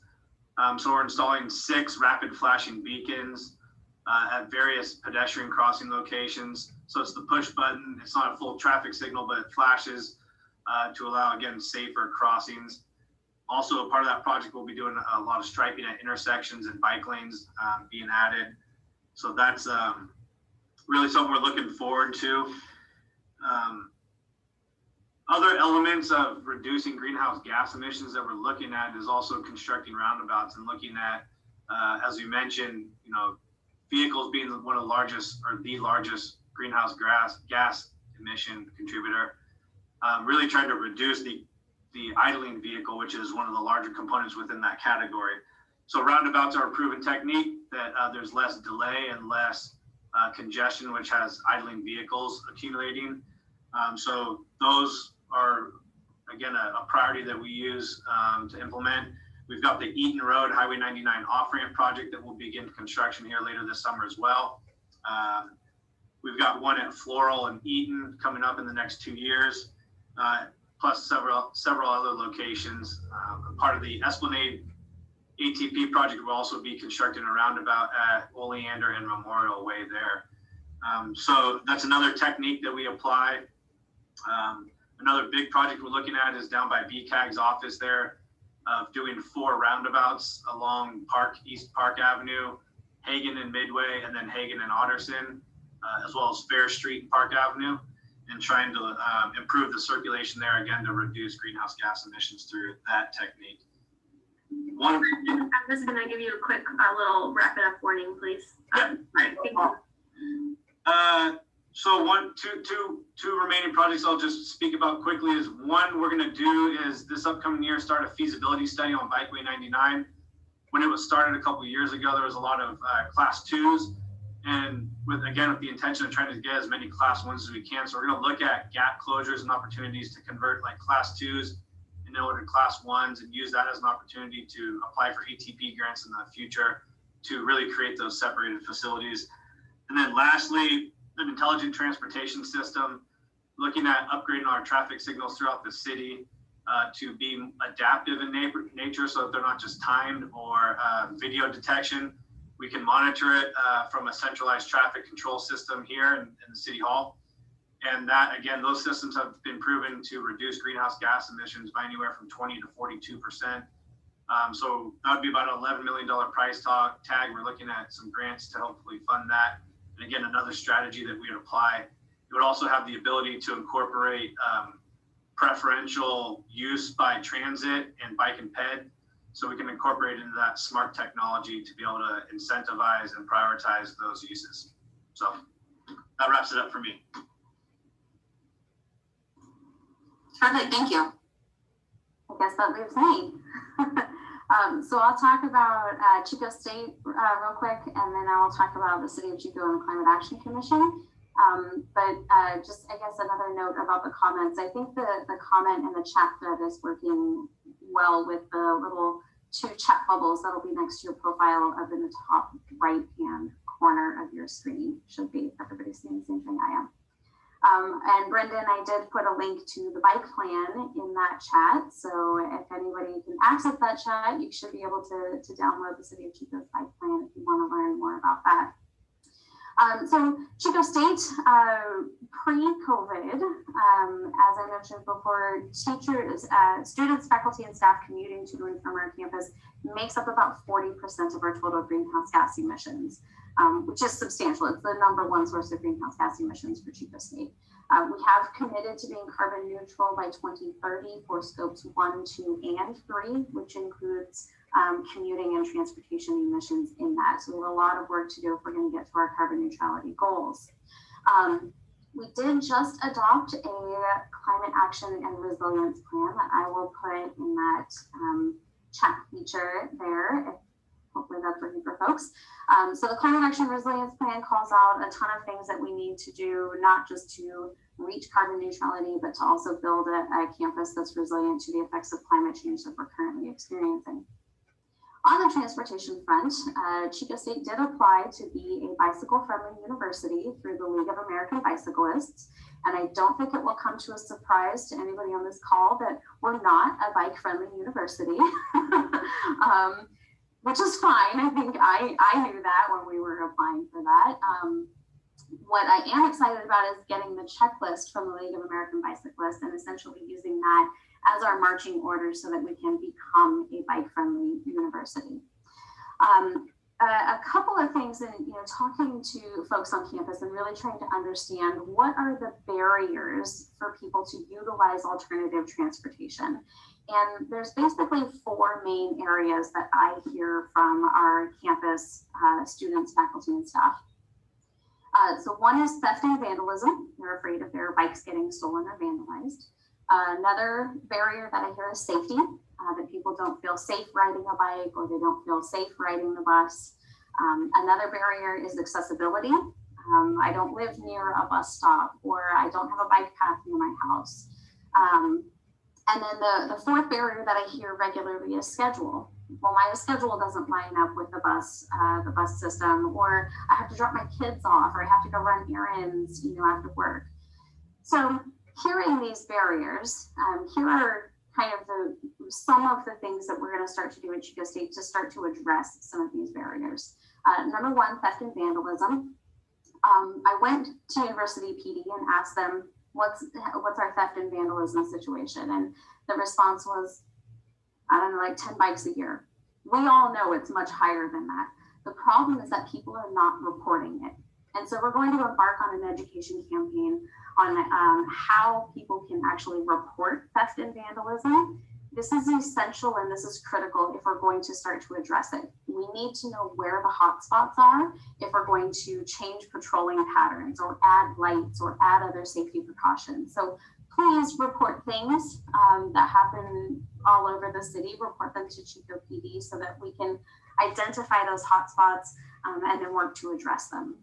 So we're installing 6 rapid flashing beacons at various pedestrian crossing locations. So it's the push button. It's not a full traffic signal, but it flashes to allow, again, safer crossings. Also, part of that project, we'll be doing a lot of striping at intersections and bike lanes being added. So that's really something we're looking forward to. Other elements of reducing greenhouse gas emissions that we're looking at is also constructing roundabouts and looking at, as we mentioned, vehicles being one of the largest or the largest greenhouse gas emission contributor. Really trying to reduce the idling vehicle, which is one of the larger components within that category. So roundabouts are a proven technique that there's less delay and less congestion, which has idling vehicles accumulating. So those are, again, a priority that we use to implement. We've got the Eaton Road Highway 99 off-ramp project that will begin construction here later this summer as well. We've got one at Floral and Eaton coming up in the next 2 years, plus several other locations. Part of the Esplanade ATP project will also be constructing a roundabout at Oleander and Memorial Way there. So that's another technique that we apply. Another big project we're looking at is down by BCAG's office there, of doing 4 roundabouts along East Park Avenue, Hagen and Midway, and then Hagen and Otterson, as well as Fair Street and Park Avenue, and trying to improve the circulation there, again, to reduce greenhouse gas emissions through that technique. I'm just going to give you a quick little wrap it up warning, please. Yeah. Right, thank you. So two remaining projects I'll just speak about quickly is one we're going to do is this upcoming year start a feasibility study on Bikeway 99. When it was started a couple of years ago, there was a lot of class 2s, and with the intention of trying to get as many class 1s as we can. So we're going to look at gap closures and opportunities to convert like class 2s into class 1s and use that as an opportunity to apply for ATP grants in the future to really create those separated facilities. And then lastly, an intelligent transportation system, looking at upgrading our traffic signals throughout the city to be adaptive in nature, so that they're not just timed or video detection. We can monitor it from a centralized traffic control system here in the City Hall. And that, again, those systems have been proven to reduce greenhouse gas emissions by anywhere from 20 to 42%. So that would be about an $11 million price tag. We're looking at some grants to hopefully fund that. And again, another strategy that we would apply. It would also have the ability to incorporate preferential use by transit and bike and ped. So we can incorporate into that smart technology to be able to incentivize and prioritize those uses. So that wraps it up for me. Perfect, thank you. I guess that leaves me. So I'll talk about Chico State real quick, and then I'll talk about the City of Chico and the Climate Action Commission. But just, I guess, another note about the comments. I think the comment in the chat thread is working well with the little 2 chat bubbles that'll be next to your profile up in the top right-hand corner of your screen. Should be, if everybody's seeing the same thing I am. And Brendan, I did put a link to the bike plan in that chat. So if anybody can access that chat, you should be able to download the City of Chico's bike plan if you want to learn more about that. So Chico State, pre-COVID, as I mentioned before, teachers, students, faculty, and staff commuting to and from our campus makes up about 40% of our total greenhouse gas emissions, which is substantial. It's the #1 source of greenhouse gas emissions for Chico State. We have committed to being carbon neutral by 2030 for scopes 1, 2, and 3, which includes commuting and transportation emissions in that. So we have a lot of work to do if we're going to get to our carbon neutrality goals. We did just adopt a climate action and resilience plan that I will put in that chat feature there. Hopefully that's working for folks. So the climate action resilience plan calls out a ton of things that we need to do, not just to reach carbon neutrality, but to also build a campus that's resilient to the effects of climate change that we're currently experiencing. On the transportation front, Chico State did apply to be a bicycle-friendly university through the League of American Bicyclists. And I don't think it will come to a surprise to anybody on this call that we're not a bike-friendly university, which is fine. I think I knew that when we were applying for that. What I am excited about is getting the checklist from the League of American Bicyclists and essentially using that as our marching orders so that we can become a bike-friendly university. A couple of things in talking to folks on campus and really trying to understand what are the barriers for people to utilize alternative transportation. And there's basically 4 main areas that I hear from our campus students, faculty, and staff. So one is theft and vandalism. They're afraid of their bikes getting stolen or vandalized. Another barrier that I hear is safety, that people don't feel safe riding a bike or they don't feel safe riding the bus. Another barrier is accessibility. I don't live near a bus stop or I don't have a bike path near my house. And then the 4th barrier that I hear regularly is schedule. Well, my schedule doesn't line up with the bus system, or I have to drop my kids off, or I have to go run errands, after work. So hearing these barriers, here are kind of some of the things that we're going to start to do at Chico State to start to address some of these barriers. Number 1, theft and vandalism. I went to University PD and asked them, what's our theft and vandalism situation? And the response was, I don't know, like 10 bikes a year. We all know it's much higher than that. The problem is that people are not reporting it. And so we're going to embark on an education campaign on how people can actually report theft and vandalism. This is essential and this is critical if we're going to start to address it. We need to know where the hot spots are if we're going to change patrolling patterns or add lights or add other safety precautions. So please report things that happen all over the city, report them to Chico PD so that we can identify those hot spots and then work to address them.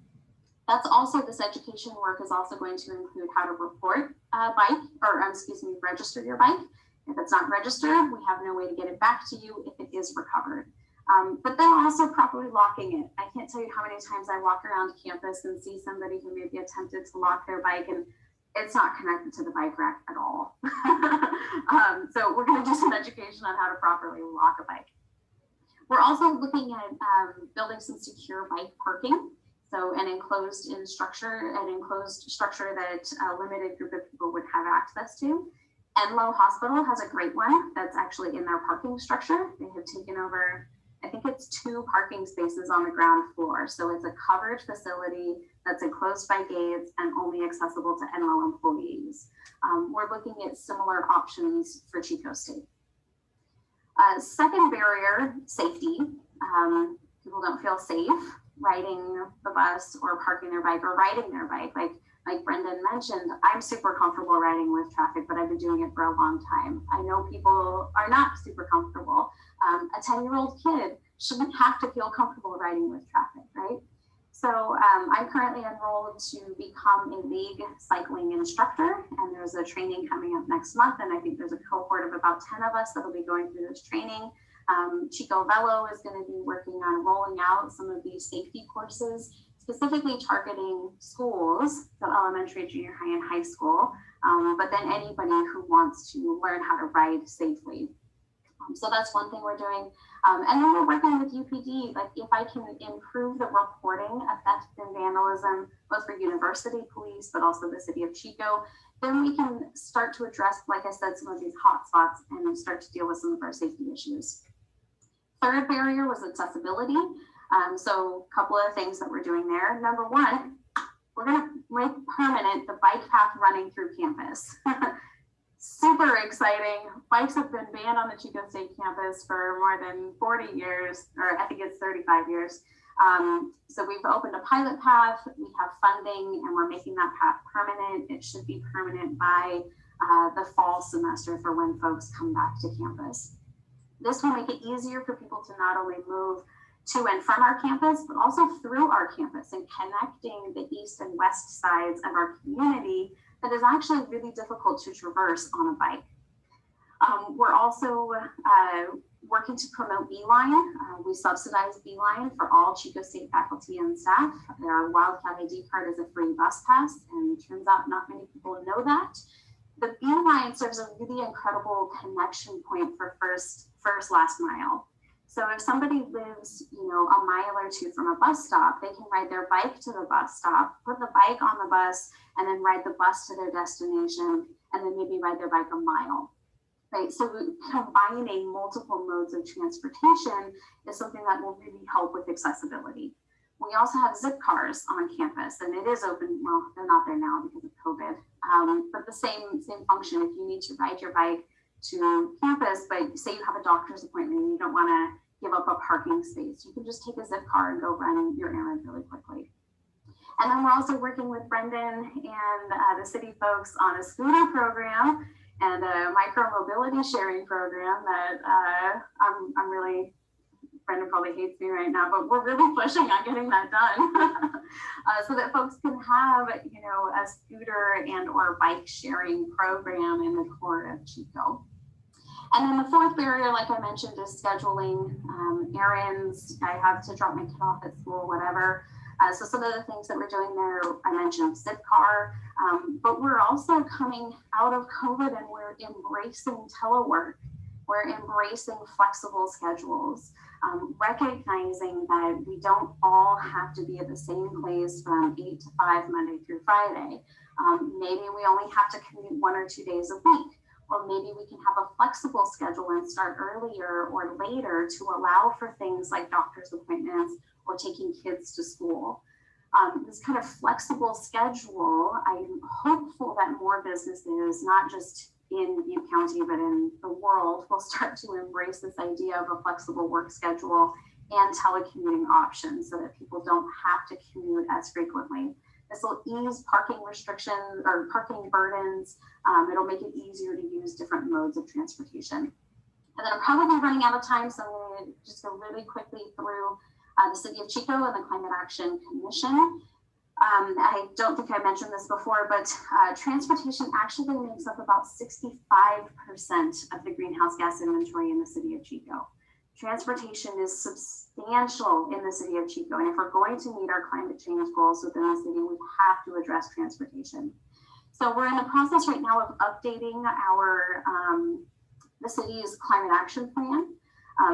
That's also, this education work is also going to include how to report a bike, or register your bike. If it's not registered, we have no way to get it back to you if it is recovered. But then also properly locking it. I can't tell you how many times I walk around campus and see somebody who maybe attempted to lock their bike and it's not connected to the bike rack at all. So we're going to do some education on how to properly lock a bike. We're also looking at building some secure bike parking. So an enclosed structure that a limited group of people would have access to. Enloe Hospital has a great one that's actually in their parking structure. They have taken over, I think it's 2 parking spaces on the ground floor. So it's a covered facility that's enclosed by gates and only accessible to Enloe employees. We're looking at similar options for Chico State. Second barrier, safety. People don't feel safe riding the bus or parking their bike or riding their bike. Like Brendan mentioned, I'm super comfortable riding with traffic, but I've been doing it for a long time. I know people are not super comfortable. A 10-year-old kid shouldn't have to feel comfortable riding with traffic, right? So I'm currently enrolled to become a league cycling instructor, and there's a training coming up next month, and I think there's a cohort of about 10 of us that'll be going through this training. Chico Velo is going to be working on rolling out some of these safety courses, specifically targeting schools, so elementary, junior high, and high school, but then anybody who wants to learn how to ride safely. So that's one thing we're doing. And then we're working with UPD, like if I can improve the reporting of theft and vandalism, both for university police, but also the city of Chico, then we can start to address, like I said, some of these hot spots and start to deal with some of our safety issues. Third barrier was accessibility. So a couple of things that we're doing there. Number one, we're going to make permanent the bike path running through campus. Super exciting. Bikes have been banned on the Chico State campus for more than 40 years, or I think it's 35 years. So we've opened a pilot path, we have funding, and we're making that path permanent. It should be permanent by the fall semester for when folks come back to campus. This will make it easier for people to not only move to and from our campus, but also through our campus and connecting the east and west sides of our community that is actually really difficult to traverse on a bike. We're also working to promote Beeline. We subsidize Beeline for all Chico State faculty and staff. Their Wildcat ID card is a free bus pass, and it turns out not many people know that. The Beeline serves a really incredible connection point for first last mile. So if somebody lives, a mile or two from a bus stop, they can ride their bike to the bus stop, put the bike on the bus, and then ride the bus to their destination, and then maybe ride their bike a mile. Right, so combining multiple modes of transportation is something that will really help with accessibility. We also have zip cars on campus, and it is open. Well, they're not there now because of COVID, but the same function. If you need to ride your bike to campus, but say you have a doctor's appointment and you don't want to give up a parking space, you can just take a zip car and go run your errand really quickly. And then we're also working with Brendan and the city folks on a scooter program and a micro mobility sharing program that I'm really, Brendan probably hates me right now, but we're really pushing on getting that done so that folks can have, a scooter and or bike sharing program in the core of Chico. And then the fourth barrier, like I mentioned, is scheduling errands. I have to drop my kid off at school, whatever. So some of the things that we're doing there, I mentioned Zipcar, but we're also coming out of COVID and we're embracing telework. We're embracing flexible schedules, recognizing that we don't all have to be at the same place from 8 to 5 Monday through Friday. Maybe we only have to commute 1 or 2 days a week. Or maybe we can have a flexible schedule and start earlier or later to allow for things like doctor's appointments or taking kids to school. This kind of flexible schedule, I'm hopeful that more businesses, not just in Butte County, but in the world, will start to embrace this idea of a flexible work schedule and telecommuting options so that people don't have to commute as frequently. This will ease parking restrictions or parking burdens. It'll make it easier to use different modes of transportation. And then I'm probably running out of time, so I'm going to just go really quickly through the City of Chico and the Climate Action Commission. I don't think I mentioned this before, but transportation actually makes up about 65% of the greenhouse gas inventory in the City of Chico. Transportation is substantial in the City of Chico, and if we're going to meet our climate change goals within the city, we have to address transportation. So we're in the process right now of updating our the city's climate action plan.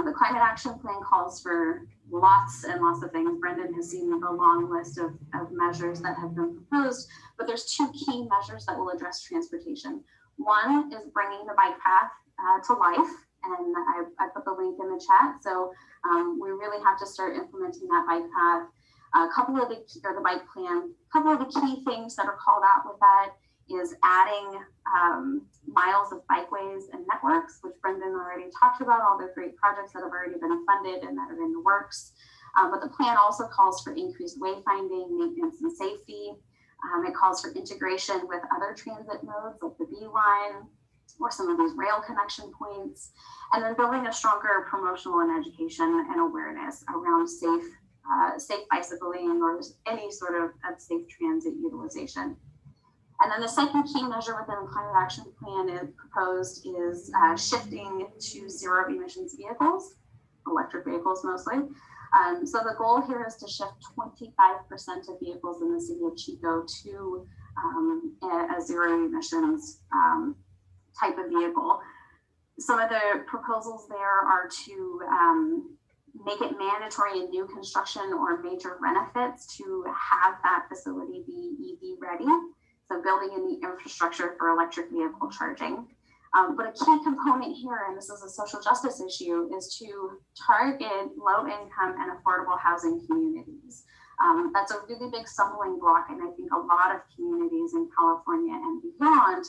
The climate action plan calls for lots and lots of things. Brendan has seen the long list of measures that have been proposed, but there's 2 key measures that will address transportation. One is bringing the bike path to life. And I put the link in the chat. So we really have to start implementing that bike path. The bike plan. A couple of the key things that are called out with that is adding miles of bikeways and networks, which Brendan already talked about, all the great projects that have already been funded and that are in the works. But the plan also calls for increased wayfinding, maintenance, and safety. It calls for integration with other transit modes like the Beeline, or some of these rail connection points, and then building a stronger promotional and education and awareness around safe bicycling or any sort of safe transit utilization. And then the second key measure within the climate action plan is proposed is shifting to zero emissions vehicles, electric vehicles mostly. So the goal here is to shift 25% of vehicles in the city of Chico to a zero emissions type of vehicle. Some of the proposals there are to make it mandatory in new construction or major benefits to have that facility be EV ready. So building in the infrastructure for electric vehicle charging. But a key component here, and this is a social justice issue, is to target low income and affordable housing communities. That's a really big stumbling block, and I think a lot of communities in California and beyond,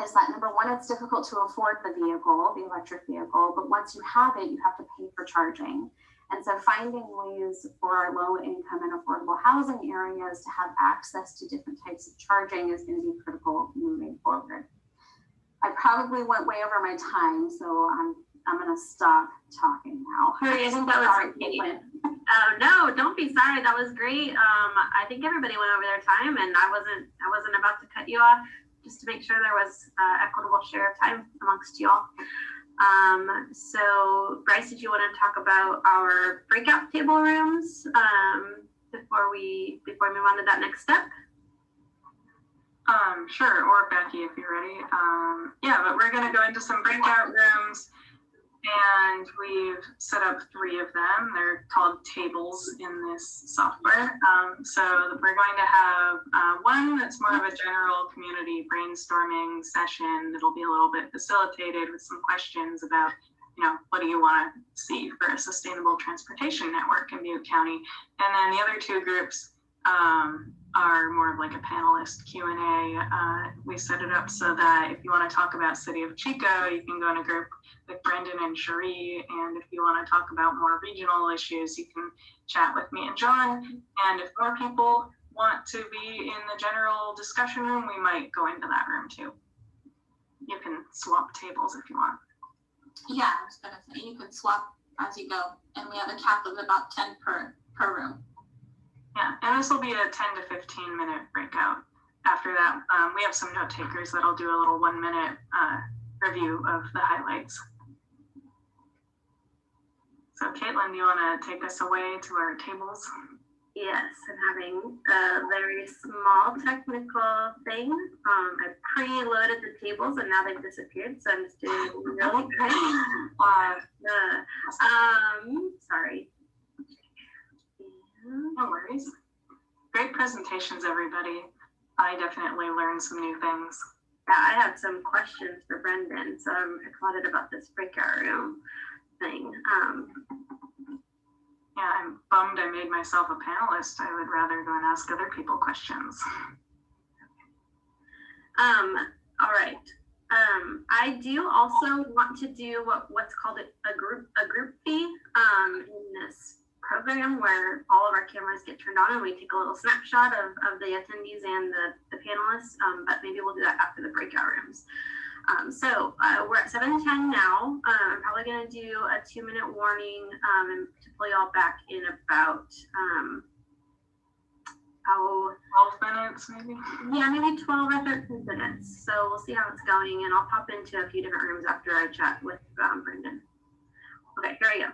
is that number one, it's difficult to afford the vehicle, the electric vehicle, but once you have it, you have to pay for charging. And so finding ways for our low income and affordable housing areas to have access to different types of charging is going to be critical moving forward. I probably went way over my time, so I'm going to stop talking now. Sorry, I think that was Caitlin. Oh no, don't be sorry. That was great. I think everybody went over their time, and I wasn't about to cut you off, just to make sure there was equitable share of time amongst you all. So Bryce, did you want to talk about our breakout table rooms before we move on to that next step? Sure, or Becky, if you're ready. Yeah, but we're gonna go into some breakout rooms, and we've set up 3 of them. They're called tables in this software. So we're going to have one that's more of a general community brainstorming session that'll be a little bit facilitated with some questions about, what do you want to see for a sustainable transportation network in Butte County? And then the other 2 groups are more of like a panelist Q&A. We set it up so that if you want to talk about City of Chico, you can go in a group with Brendan and Cherie. And if you want to talk about more regional issues, you can chat with me and John. And if more people want to be in the general discussion room, we might go into that room too. You can swap tables if you want. Yeah, I was gonna say, you could swap as you go, and we have a cap of about 10 per room. Yeah, and this will be a 10 to 15 minute breakout. After that, we have some note takers that'll do a little 1 minute review of the highlights. So Caitlin, do you want to take us away to our tables? Yes, I'm having a very small technical thing. I preloaded the tables and now they've disappeared, so I'm just doing really quick. Sorry. No worries. Great presentations, everybody. I definitely learned some new things. Yeah, I have some questions for Brendan, so I'm excited about this breakout room thing. Yeah, I'm bummed I made myself a panelist. I would rather go and ask other people questions. All right. I do also want to do what's called a group fee in this program, where all of our cameras get turned on and we take a little snapshot of the attendees and the panelists, but maybe we'll do that after the breakout rooms. So we're at 7:10 now. I'm probably going to do a 2-minute warning and to pull y'all back in about 12 minutes maybe? Yeah, maybe 12 or 13 minutes. So we'll see how it's going, and I'll pop into a few different rooms after I chat with Brendan. Okay, here we go.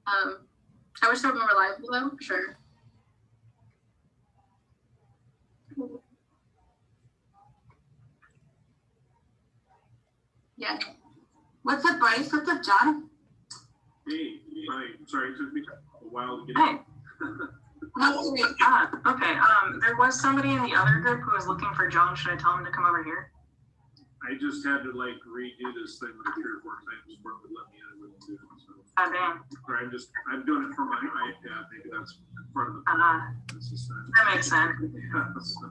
I wish they were more reliable though, for sure. Yeah. What's up, Bryce? What's up, John? Hey, hi, sorry, it took me a while to get Hey. in. Okay, there was somebody in the other group who was looking for John. Should I tell him to come over here? I just had to like redo this thing like 3 or 4 times before it would let me in. It wouldn't do it, so. Dang. Or I'm doing it for my iPad, maybe that's part of the. That's just That makes sense. Yeah, so.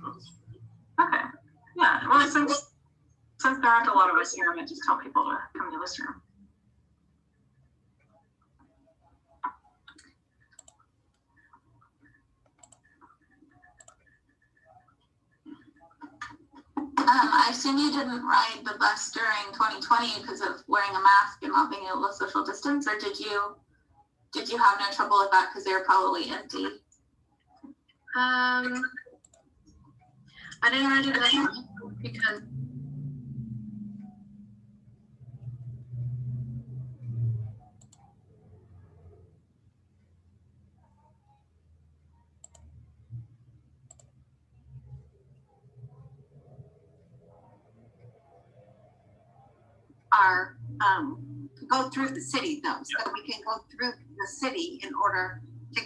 Okay. Yeah, well, since there aren't a lot of us here, I might just tell people to come to this room. I assume you didn't ride the bus during 2020 because of wearing a mask and not being able to social distance, or did you have no trouble with that because they were probably empty? I didn't ride it that because are go through the city though, so we can go through the city in order to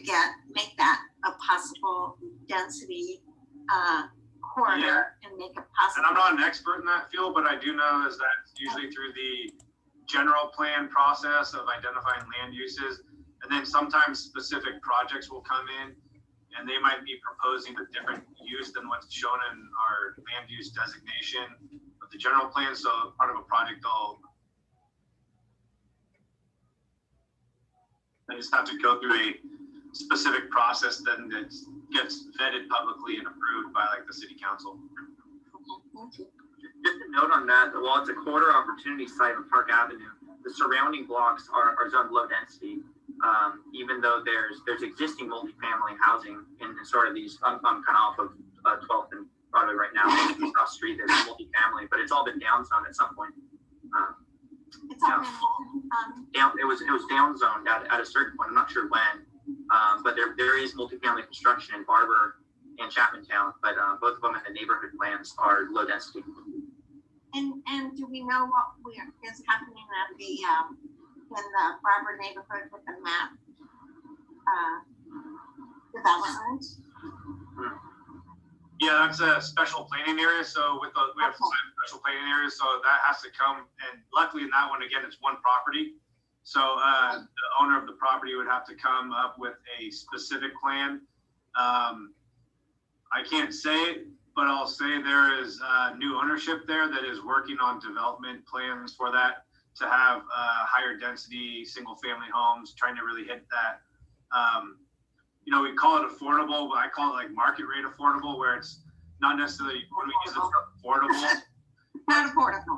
make that a possible density corridor and make it possible. And I'm not an expert in that field, but I do know is that usually through the general plan process of identifying land uses, and then sometimes specific projects will come in and they might be proposing a different use than what's shown in our land use designation of the general plan. So part of a project, they just have to go through a specific process then that gets vetted publicly and approved by like the city council. Just a note on that, while it's a corridor opportunity site on Park Avenue, the surrounding blocks are zoned low density. Even though there's existing multifamily housing in sort of these, I'm kind of off of 12th and Broadway right now, across the street, there's multifamily, but it's all been downzoned at some point. It's all It was downzoned at a certain point. I'm not sure when, but there is multifamily construction in Barber and Chapmantown, but both of them in the neighborhood plans are low density. And do we know what is happening at the in the Barber neighborhood with the map development? Yeah, that's a special planning area. So we have special planning areas, so that has to come. And luckily in that one, again, it's one property. So the owner of the property would have to come up with a specific plan. I can't say it, but I'll say there is new ownership there that is working on development plans for that to have higher density single family homes, trying to really hit that. We call it affordable, but I call it like market rate affordable, where it's not necessarily when we use it affordable. Not affordable.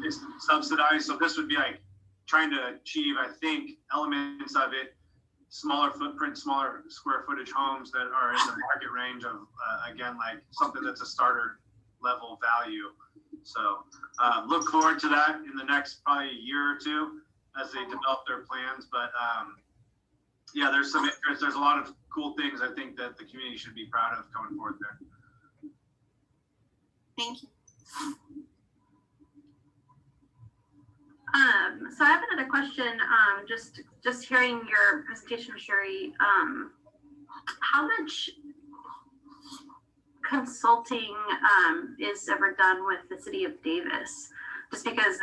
It's subsidized. So this would be like trying to achieve, I think, elements of it, smaller footprint, smaller square footage homes that are in the market range of, again, like something that's a starter level value. So look forward to that in the next probably year or two as they develop their plans. But yeah, there's some interest. There's a lot of cool things I think that the community should be proud of coming forward there. Thank you. So I have another question. Just hearing your presentation, Sherry. How much consulting is ever done with the city of Davis? Just because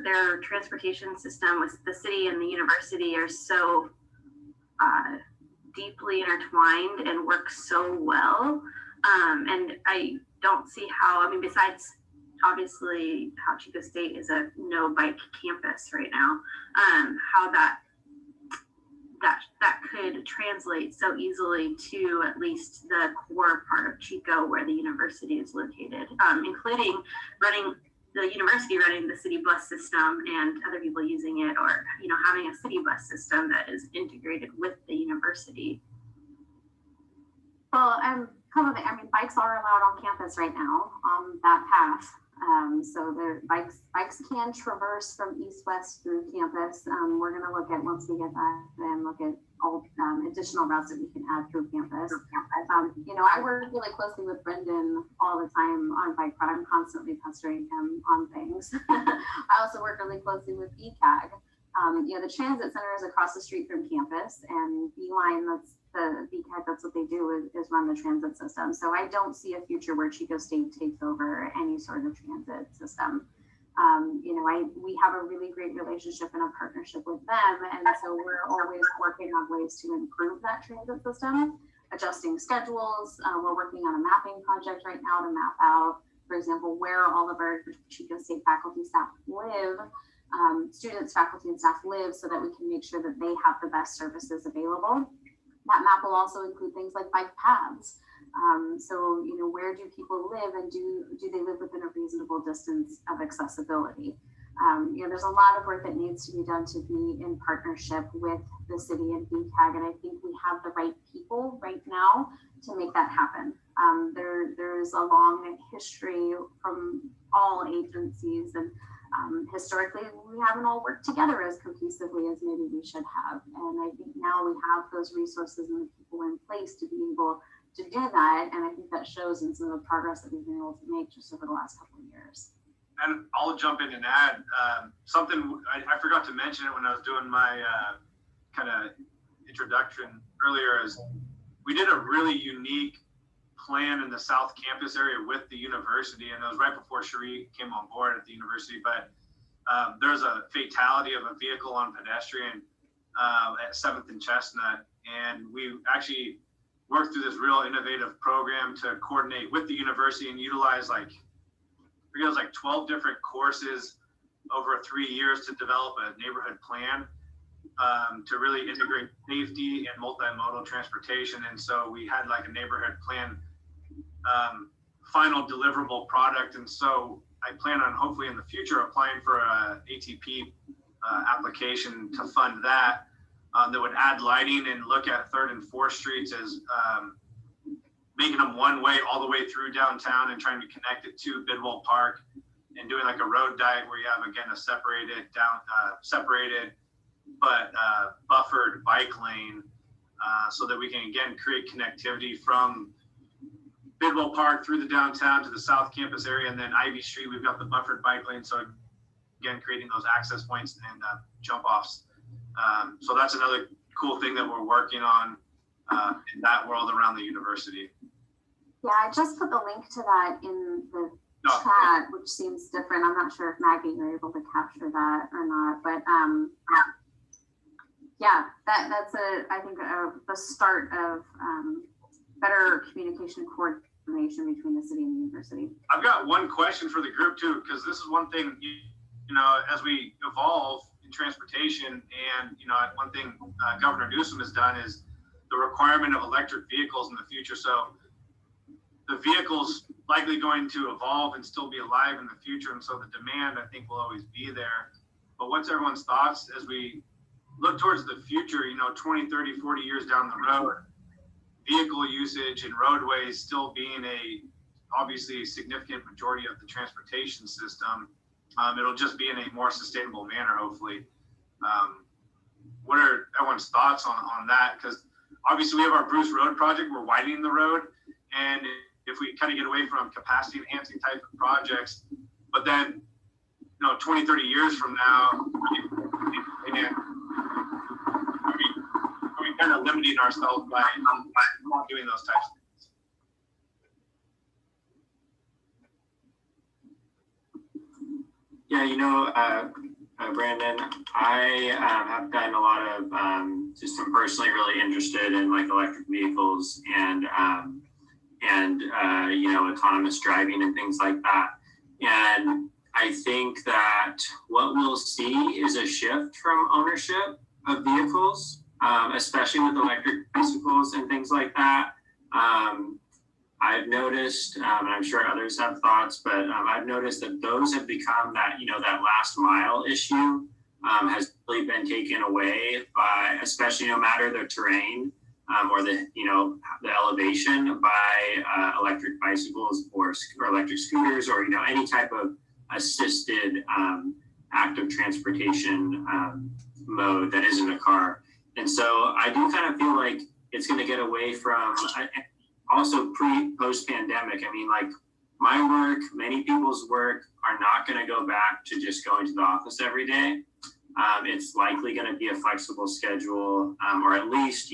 their transportation system with the city and the university are so deeply intertwined and work so well. And I don't see how, besides obviously how Chico State is a no bike campus right now, how that could translate so easily to at least the core part of Chico where the university is located, including the university running the city bus system and other people using it, or having a city bus system that is integrated with the university. Well, bikes are allowed on campus right now on that path. So their bikes can traverse from east-west through campus. We're going to look at, once we get that, then look at all additional routes that we can add through campus. You know, I work really closely with Brendan all the time on bike, but I'm constantly pestering him on things. I also work really closely with BCAG. You know, the transit center is across the street from campus, and Beeline, that's the BCAG, that's what they do is run the transit system. So I don't see a future where Chico State takes over any sort of transit system. You know, we have a really great relationship and a partnership with them, and so we're always working on ways to improve that transit system, adjusting schedules. We're working on a mapping project right now to map out, for example, where all of our Chico State faculty staff live. Students, faculty, and staff live, so that we can make sure that they have the best services available. That map will also include things like bike paths. So, you know, where do people live, and do they live within a reasonable distance of accessibility? You know, there's a lot of work that needs to be done to be in partnership with the city and BCAG, and I think we have the right people right now to make that happen. There's a long history from all agencies, and historically, we haven't all worked together as cohesively as maybe we should have. And I think now we have those resources and the people in place to be able to do that. And I think that shows in some of the progress that we've been able to make just over the last couple of years. And I'll jump in and add something I forgot to mention it when I was doing my kind of introduction earlier, is we did a really unique plan in the South Campus area with the university, and it was right before Cherie came on board at the university, but there's a fatality of a vehicle on pedestrian at 7th and Chestnut, and we actually worked through this real innovative program to coordinate with the university and utilize like 12 different courses over 3 years to develop a neighborhood plan to really integrate safety and multimodal transportation. And so we had like a neighborhood plan final deliverable product. And so I plan on hopefully in the future applying for a ATP application to fund that, that would add lighting and look at 3rd and 4th streets as making them one way all the way through downtown and trying to connect it to Bidwell Park, and doing like a road diet where you have, again, a separated but buffered bike lane, so that we can again create connectivity from Bidwell Park through the downtown to the South Campus area, and then Ivy Street, we've got the buffered bike lane. So again, creating those access points and jump offs. So that's another cool thing that we're working on in that world around the university. Yeah, I just put the link to that in the chat, which seems different. I'm not sure if Maggie, you're able to capture that or not, but yeah, that's I think the start of better communication and coordination between the city and the university. I've got one question for the group too, because this is one thing, you know, as we evolve in transportation, and, you know, one thing Governor Newsom has done is the requirement of electric vehicles in the future. So the vehicle's likely going to evolve and still be alive in the future. And so the demand, I think, will always be there. But what's everyone's thoughts as we look towards the future, you know, 20, 30, 40 years down the road, vehicle usage and roadways still being obviously a significant majority of the transportation system. It'll just be in a more sustainable manner, hopefully. What are everyone's thoughts on that? Because obviously we have our Bruce Road project, we're widening the road. And if we kind of get away from capacity enhancing type of projects, but then, you know, 20, 30 years from now, are we kind of limiting ourselves by not doing those types of things? Yeah, you know, Brandon, I have gotten a lot of just am personally really interested in like electric vehicles and you know, autonomous driving and things like that. And I think that what we'll see is a shift from ownership of vehicles, especially with electric bicycles and things like that. I've noticed, and I'm sure others have thoughts, but I've noticed that those have become that, you know, that last mile issue has really been taken away by, especially no matter the terrain. or the elevation by electric bicycles or electric scooters, or any type of assisted active transportation mode that isn't a car. And so I do kind of feel like it's going to get away from also post pandemic. I mean, like my work, many people's work are not going to go back to just going to the office every day. It's likely going to be a flexible schedule, or at least,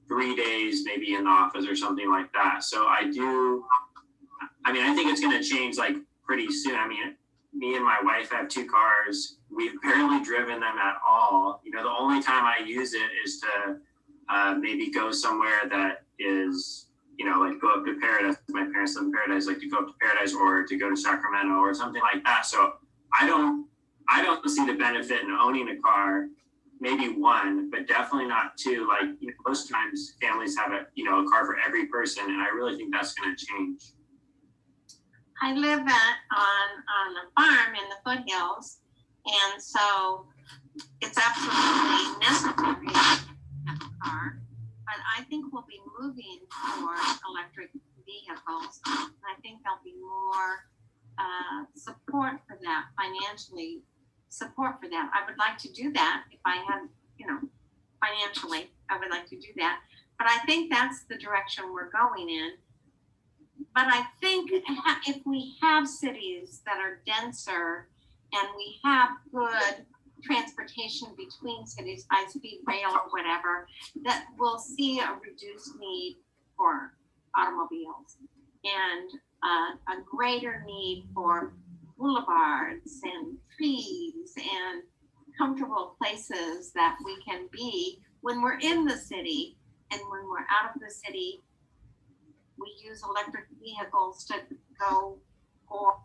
3 days maybe in the office or something like that. So I think it's going to change like pretty soon. I mean, me and my wife have 2 cars. We've barely driven them at all. The only time I use it is to maybe go somewhere that is, like go up to Paradise. My parents live in Paradise, like to go up to Paradise or to go to Sacramento or something like that. So I don't see the benefit in owning a car. Maybe 1, but definitely not 2. Like, most times families have a car for every person, and I really think that's going to change. I live on a farm in the foothills, and so it's absolutely necessary to have a car. But I think we'll be moving toward electric vehicles, and I think there'll be more support for that, financially support for that. I would like to do that if I had, financially, I would like to do that. But I think that's the direction we're going in. But I think if we have cities that are denser and we have good transportation between cities, high-speed rail or whatever, that we'll see a reduced need for automobiles and a greater need for boulevards and trees and comfortable places that we can be when we're in the city, and when we're out of the city, we use electric vehicles to go or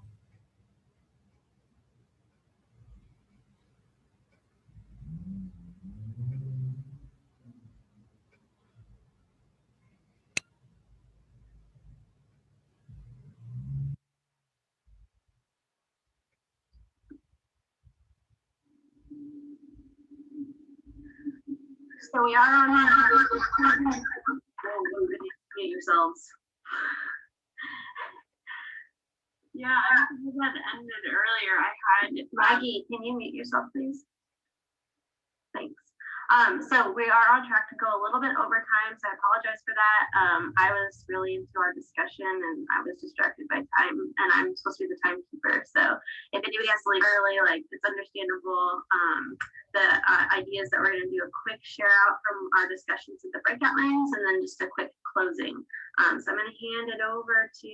So we are on yourselves. Yeah, I think we had ended earlier. I had Maggie, can you mute yourself, please? Thanks. So we are on track to go a little bit over time, so I apologize for that. I was really into our discussion and I was distracted by time, and I'm supposed to be the timekeeper. So if anybody has to leave early, like, it's understandable. The idea is that we're going to do a quick share out from our discussions at the breakout rooms, and then just a quick closing. So I'm going to hand it over to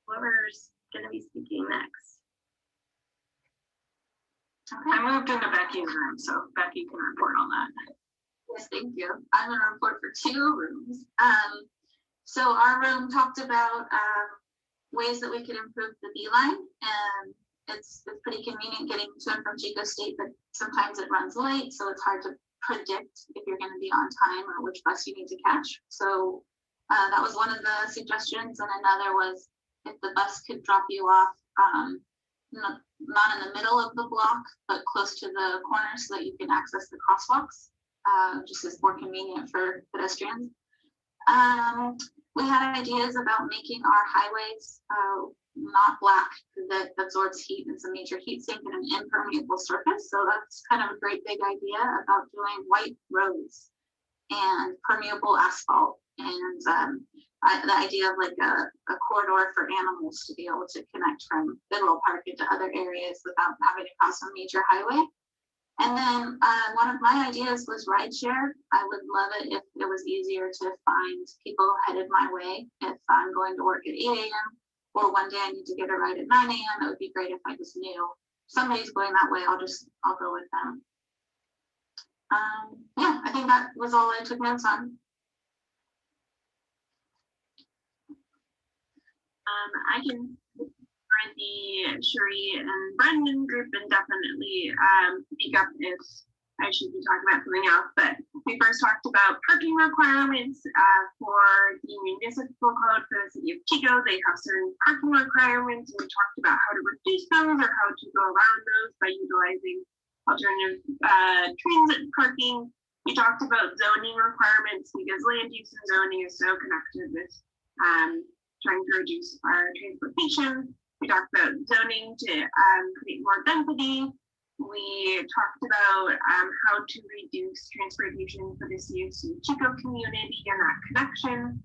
whoever's going to be speaking next. Okay. I moved into Becky's room, so Becky can report on that. Yes, thank you. I'm going to report for 2 rooms. So our room talked about ways that we could improve the beeline, and it's pretty convenient getting to and from Chico State, but sometimes it runs late, so it's hard to predict if you're going to be on time or which bus you need to catch. So that was one of the suggestions, and another was if the bus could drop you off not in the middle of the block, but close to the corner so that you can access the crosswalks, just as more convenient for pedestrians. We had ideas about making our highways not black, that absorbs heat. It's a major heat sink and an impermeable surface. So that's kind of a great big idea about doing white roads and permeable asphalt. And the idea of like a corridor for animals to be able to connect from Bidwell Park into other areas without having to cross a major highway. And then one of my ideas was rideshare. I would love it if it was easier to find people headed my way. If I'm going to work at 8 a.m. or one day I need to get a ride at 9 a.m., it would be great if I just knew somebody's going that way. I'll go with them. Yeah, I think that was all I took notes on. I can for the Sherry and Brendan group and definitely speak up if I should be talking about something else. But we first talked about parking requirements for the municipal code for the city of Chico. They have certain parking requirements, and we talked about how to reduce those or how to go around those by utilizing alternative transit parking. We talked about zoning requirements because land use and zoning is so connected with trying to reduce our transportation. We talked about zoning to create more density. We talked about how to reduce transportation for the CSU Chico community and that connection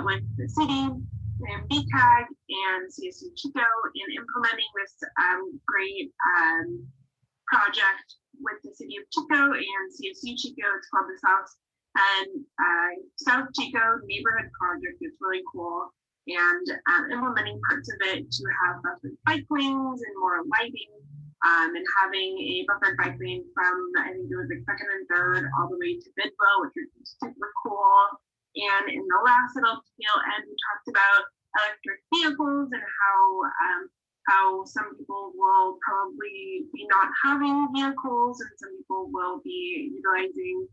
with the city and BCAG and CSU Chico in implementing this great project with the city of Chico and CSU Chico. It's called the South Chico Neighborhood Project. It's really cool. And implementing parts of it to have buffered bike lanes and more lighting, and having a buffered bike lane from, I think it was like 2nd and 3rd all the way to Bidwell, which is super cool. And in the last little tail end, we talked about electric vehicles and how some people will probably be not having vehicles, and some people will be utilizing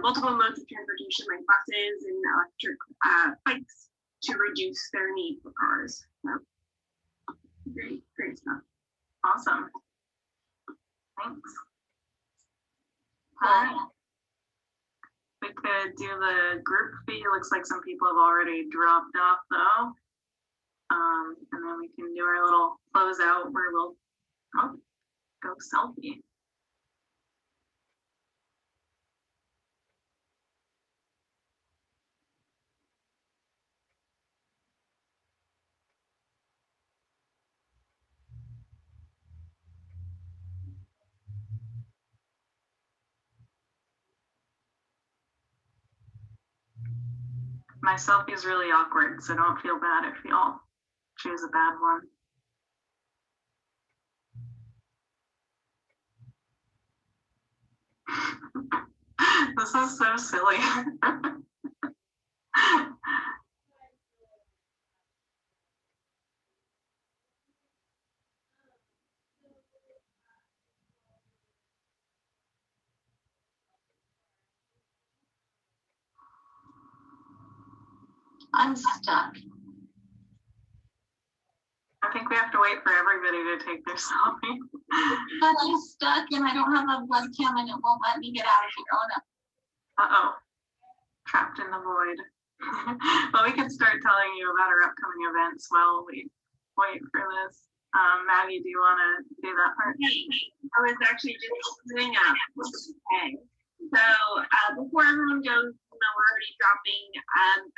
multiple modes of transportation like buses and electric bikes to reduce their need for cars. So, great stuff. Awesome. Thanks. We could do the group fee. Looks like some people have already dropped off though. And then we can do our little closeout where we'll go selfie. My selfie is really awkward, so don't feel bad if y'all choose a bad one. This is so silly. I'm stuck. I think we have to wait for everybody to take their selfie. But I'm stuck and I don't have a webcam and it won't let me get out of here. Oh no. Uh-oh. Trapped in the void. Well, we can start telling you about our upcoming events while we wait for this. Maggie, do you want to do that part? I was actually just doing okay. So before everyone goes, we're already dropping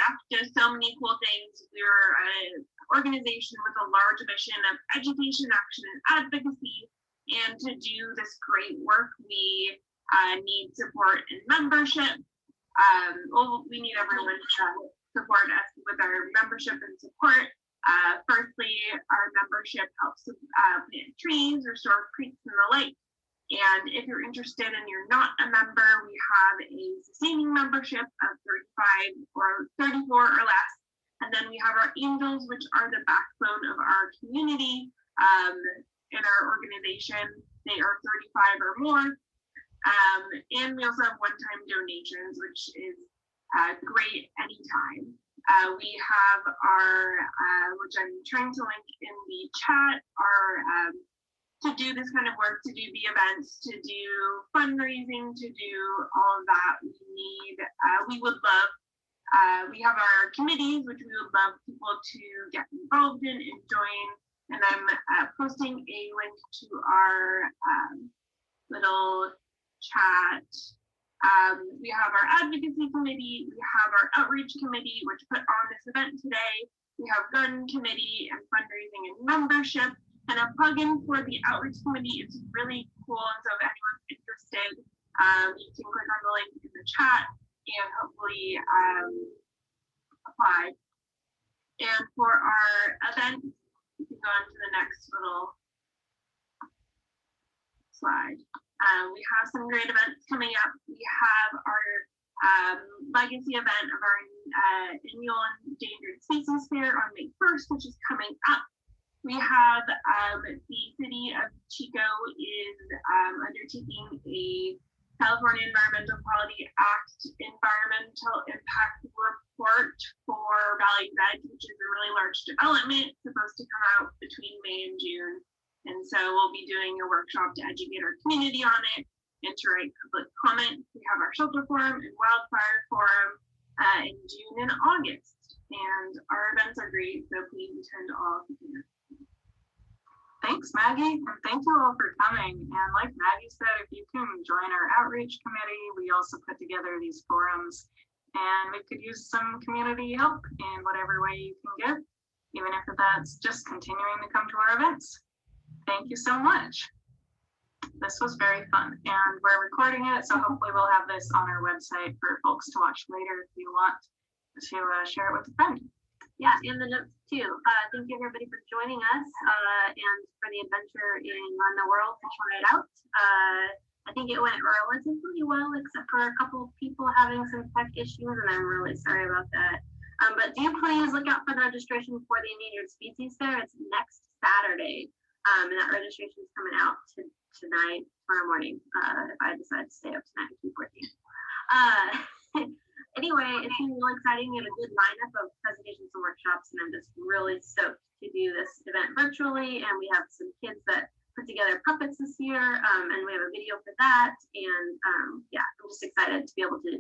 after so many cool things. We're an organization with a large mission of education, action, and advocacy. And to do this great work, we need support and membership. We need everyone to support us with our membership and support. Firstly, our membership helps plant trees, restore creeks and the lake. And if you're interested and you're not a member, we have a sustaining membership of 35 or 34 or less. And then we have our angels, which are the backbone of our community in our organization. They are 35 or more. And we also have one-time donations, which is great anytime. We have our, which I'm trying to link in the chat, our to do this kind of work, to do the events, to do fundraising, to do all of that. We would love, we have our committees, which we would love people to get involved in and join. And I'm posting a link to our little chat. We have our advocacy committee, we have our outreach committee, which put on this event today. We have gun committee and fundraising and membership. And a plugin for the outreach committee is really cool. And so if anyone's interested, you can click on the link in the chat and hopefully apply. And for our event, you can go on to the next little slide. We have some great events coming up. We have our legacy event of our annual Endangered Species Fair on May 1st, which is coming up. We have the city of Chico is undertaking a California Environmental Quality Act environmental impact report for Valley's Edge, which is a really large development supposed to come out between May and June. And so we'll be doing a workshop to educate our community on it. enter a public comment. We have our shelter forum and wildfire forum in June and August. And our events are great, so please attend all if you can. Thanks, Maggie, and thank you all for coming. And like Maggie said, if you can join our outreach committee, we also put together these forums, and we could use some community help in whatever way you can give, even if that's just continuing to come to our events. Thank you so much. This was very fun, and we're recording it, so hopefully we'll have this on our website for folks to watch later if you want to share it with a friend. Yeah, and the notes too. Thank you everybody for joining us and for the adventure in Run the World to try it out. I think it went relatively well, except for a couple of people having some tech issues, and I'm really sorry about that. But do please look out for the registration for the Endangered Species Fair. It's next Saturday, and that registration is coming out tonight, tomorrow morning, if I decide to stay up tonight and keep working. Anyway, it seems really exciting. We have a good lineup of presentations and workshops, and I'm just really stoked to do this event virtually. And we have some kids that put together puppets this year, and we have a video for that. And yeah, I'm just excited to be able to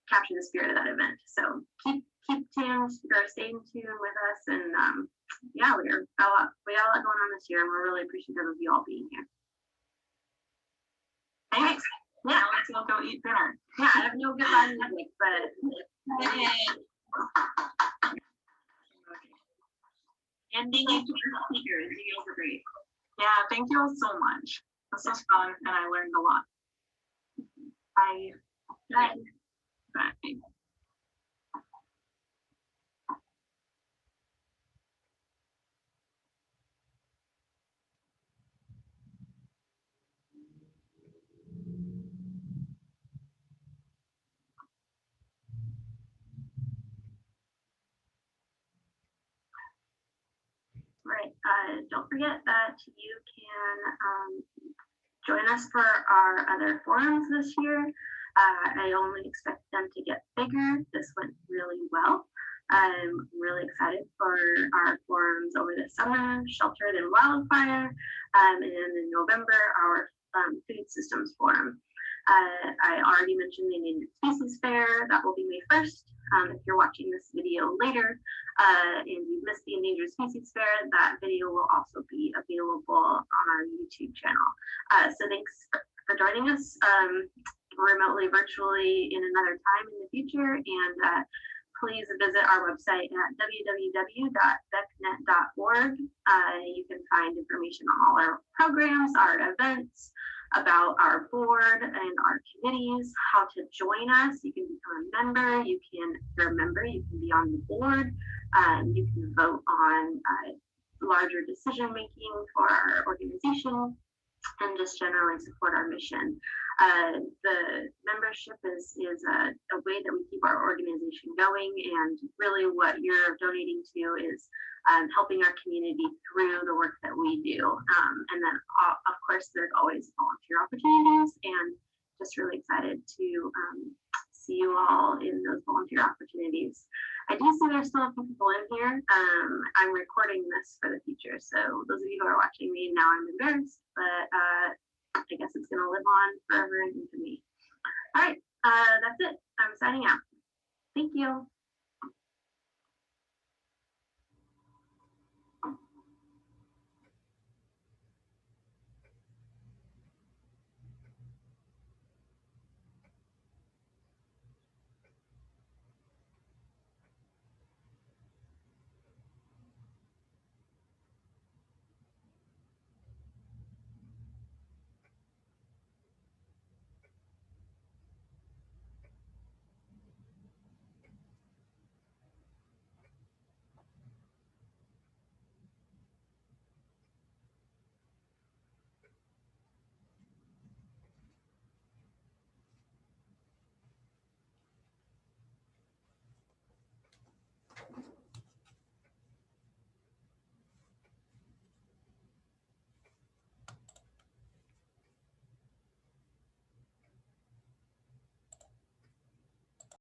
capture the spirit of that event. So keep tuned, or stay in tune with us. And yeah, we got a lot going on this year, and we're really appreciative of you all being here. Thanks. Yeah, let's all go eat dinner. Yeah, I have no goodbye music, but and thank you to the speakers. You guys were great. Yeah, thank you all so much. This was fun, and I learned a lot. Bye. Bye. Bye. Right. Don't forget that you can join us for our other forums this year. I only expect them to get bigger. This went really well. I'm really excited for our forums over the summer, Sheltered and Wildfire, and then in November, our Food Systems Forum. I already mentioned the Endangered Species Fair. That will be May 1st. If you're watching this video later and you missed the Endangered Species Fair, that video will also be available on our YouTube channel. So thanks for joining us remotely, virtually in another time in the future. And please visit our website at www.becnet.org. You can find information on all our programs, our events, about our board and our committees, how to join us. You can become a member. If you're a member, you can be on the board. You can vote on larger decision making for our organization and just generally support our mission. The membership is a way that we keep our organization going, and really what you're donating to is helping our community through the work that we do. And then of course there's always volunteer opportunities, and just really excited to see you all in those volunteer opportunities. I do see there's still a few people in here. I'm recording this for the future, so those of you who are watching me now, I'm embarrassed, but I guess it's gonna live on forever in infamy. All right, that's it. I'm signing out. Thank you.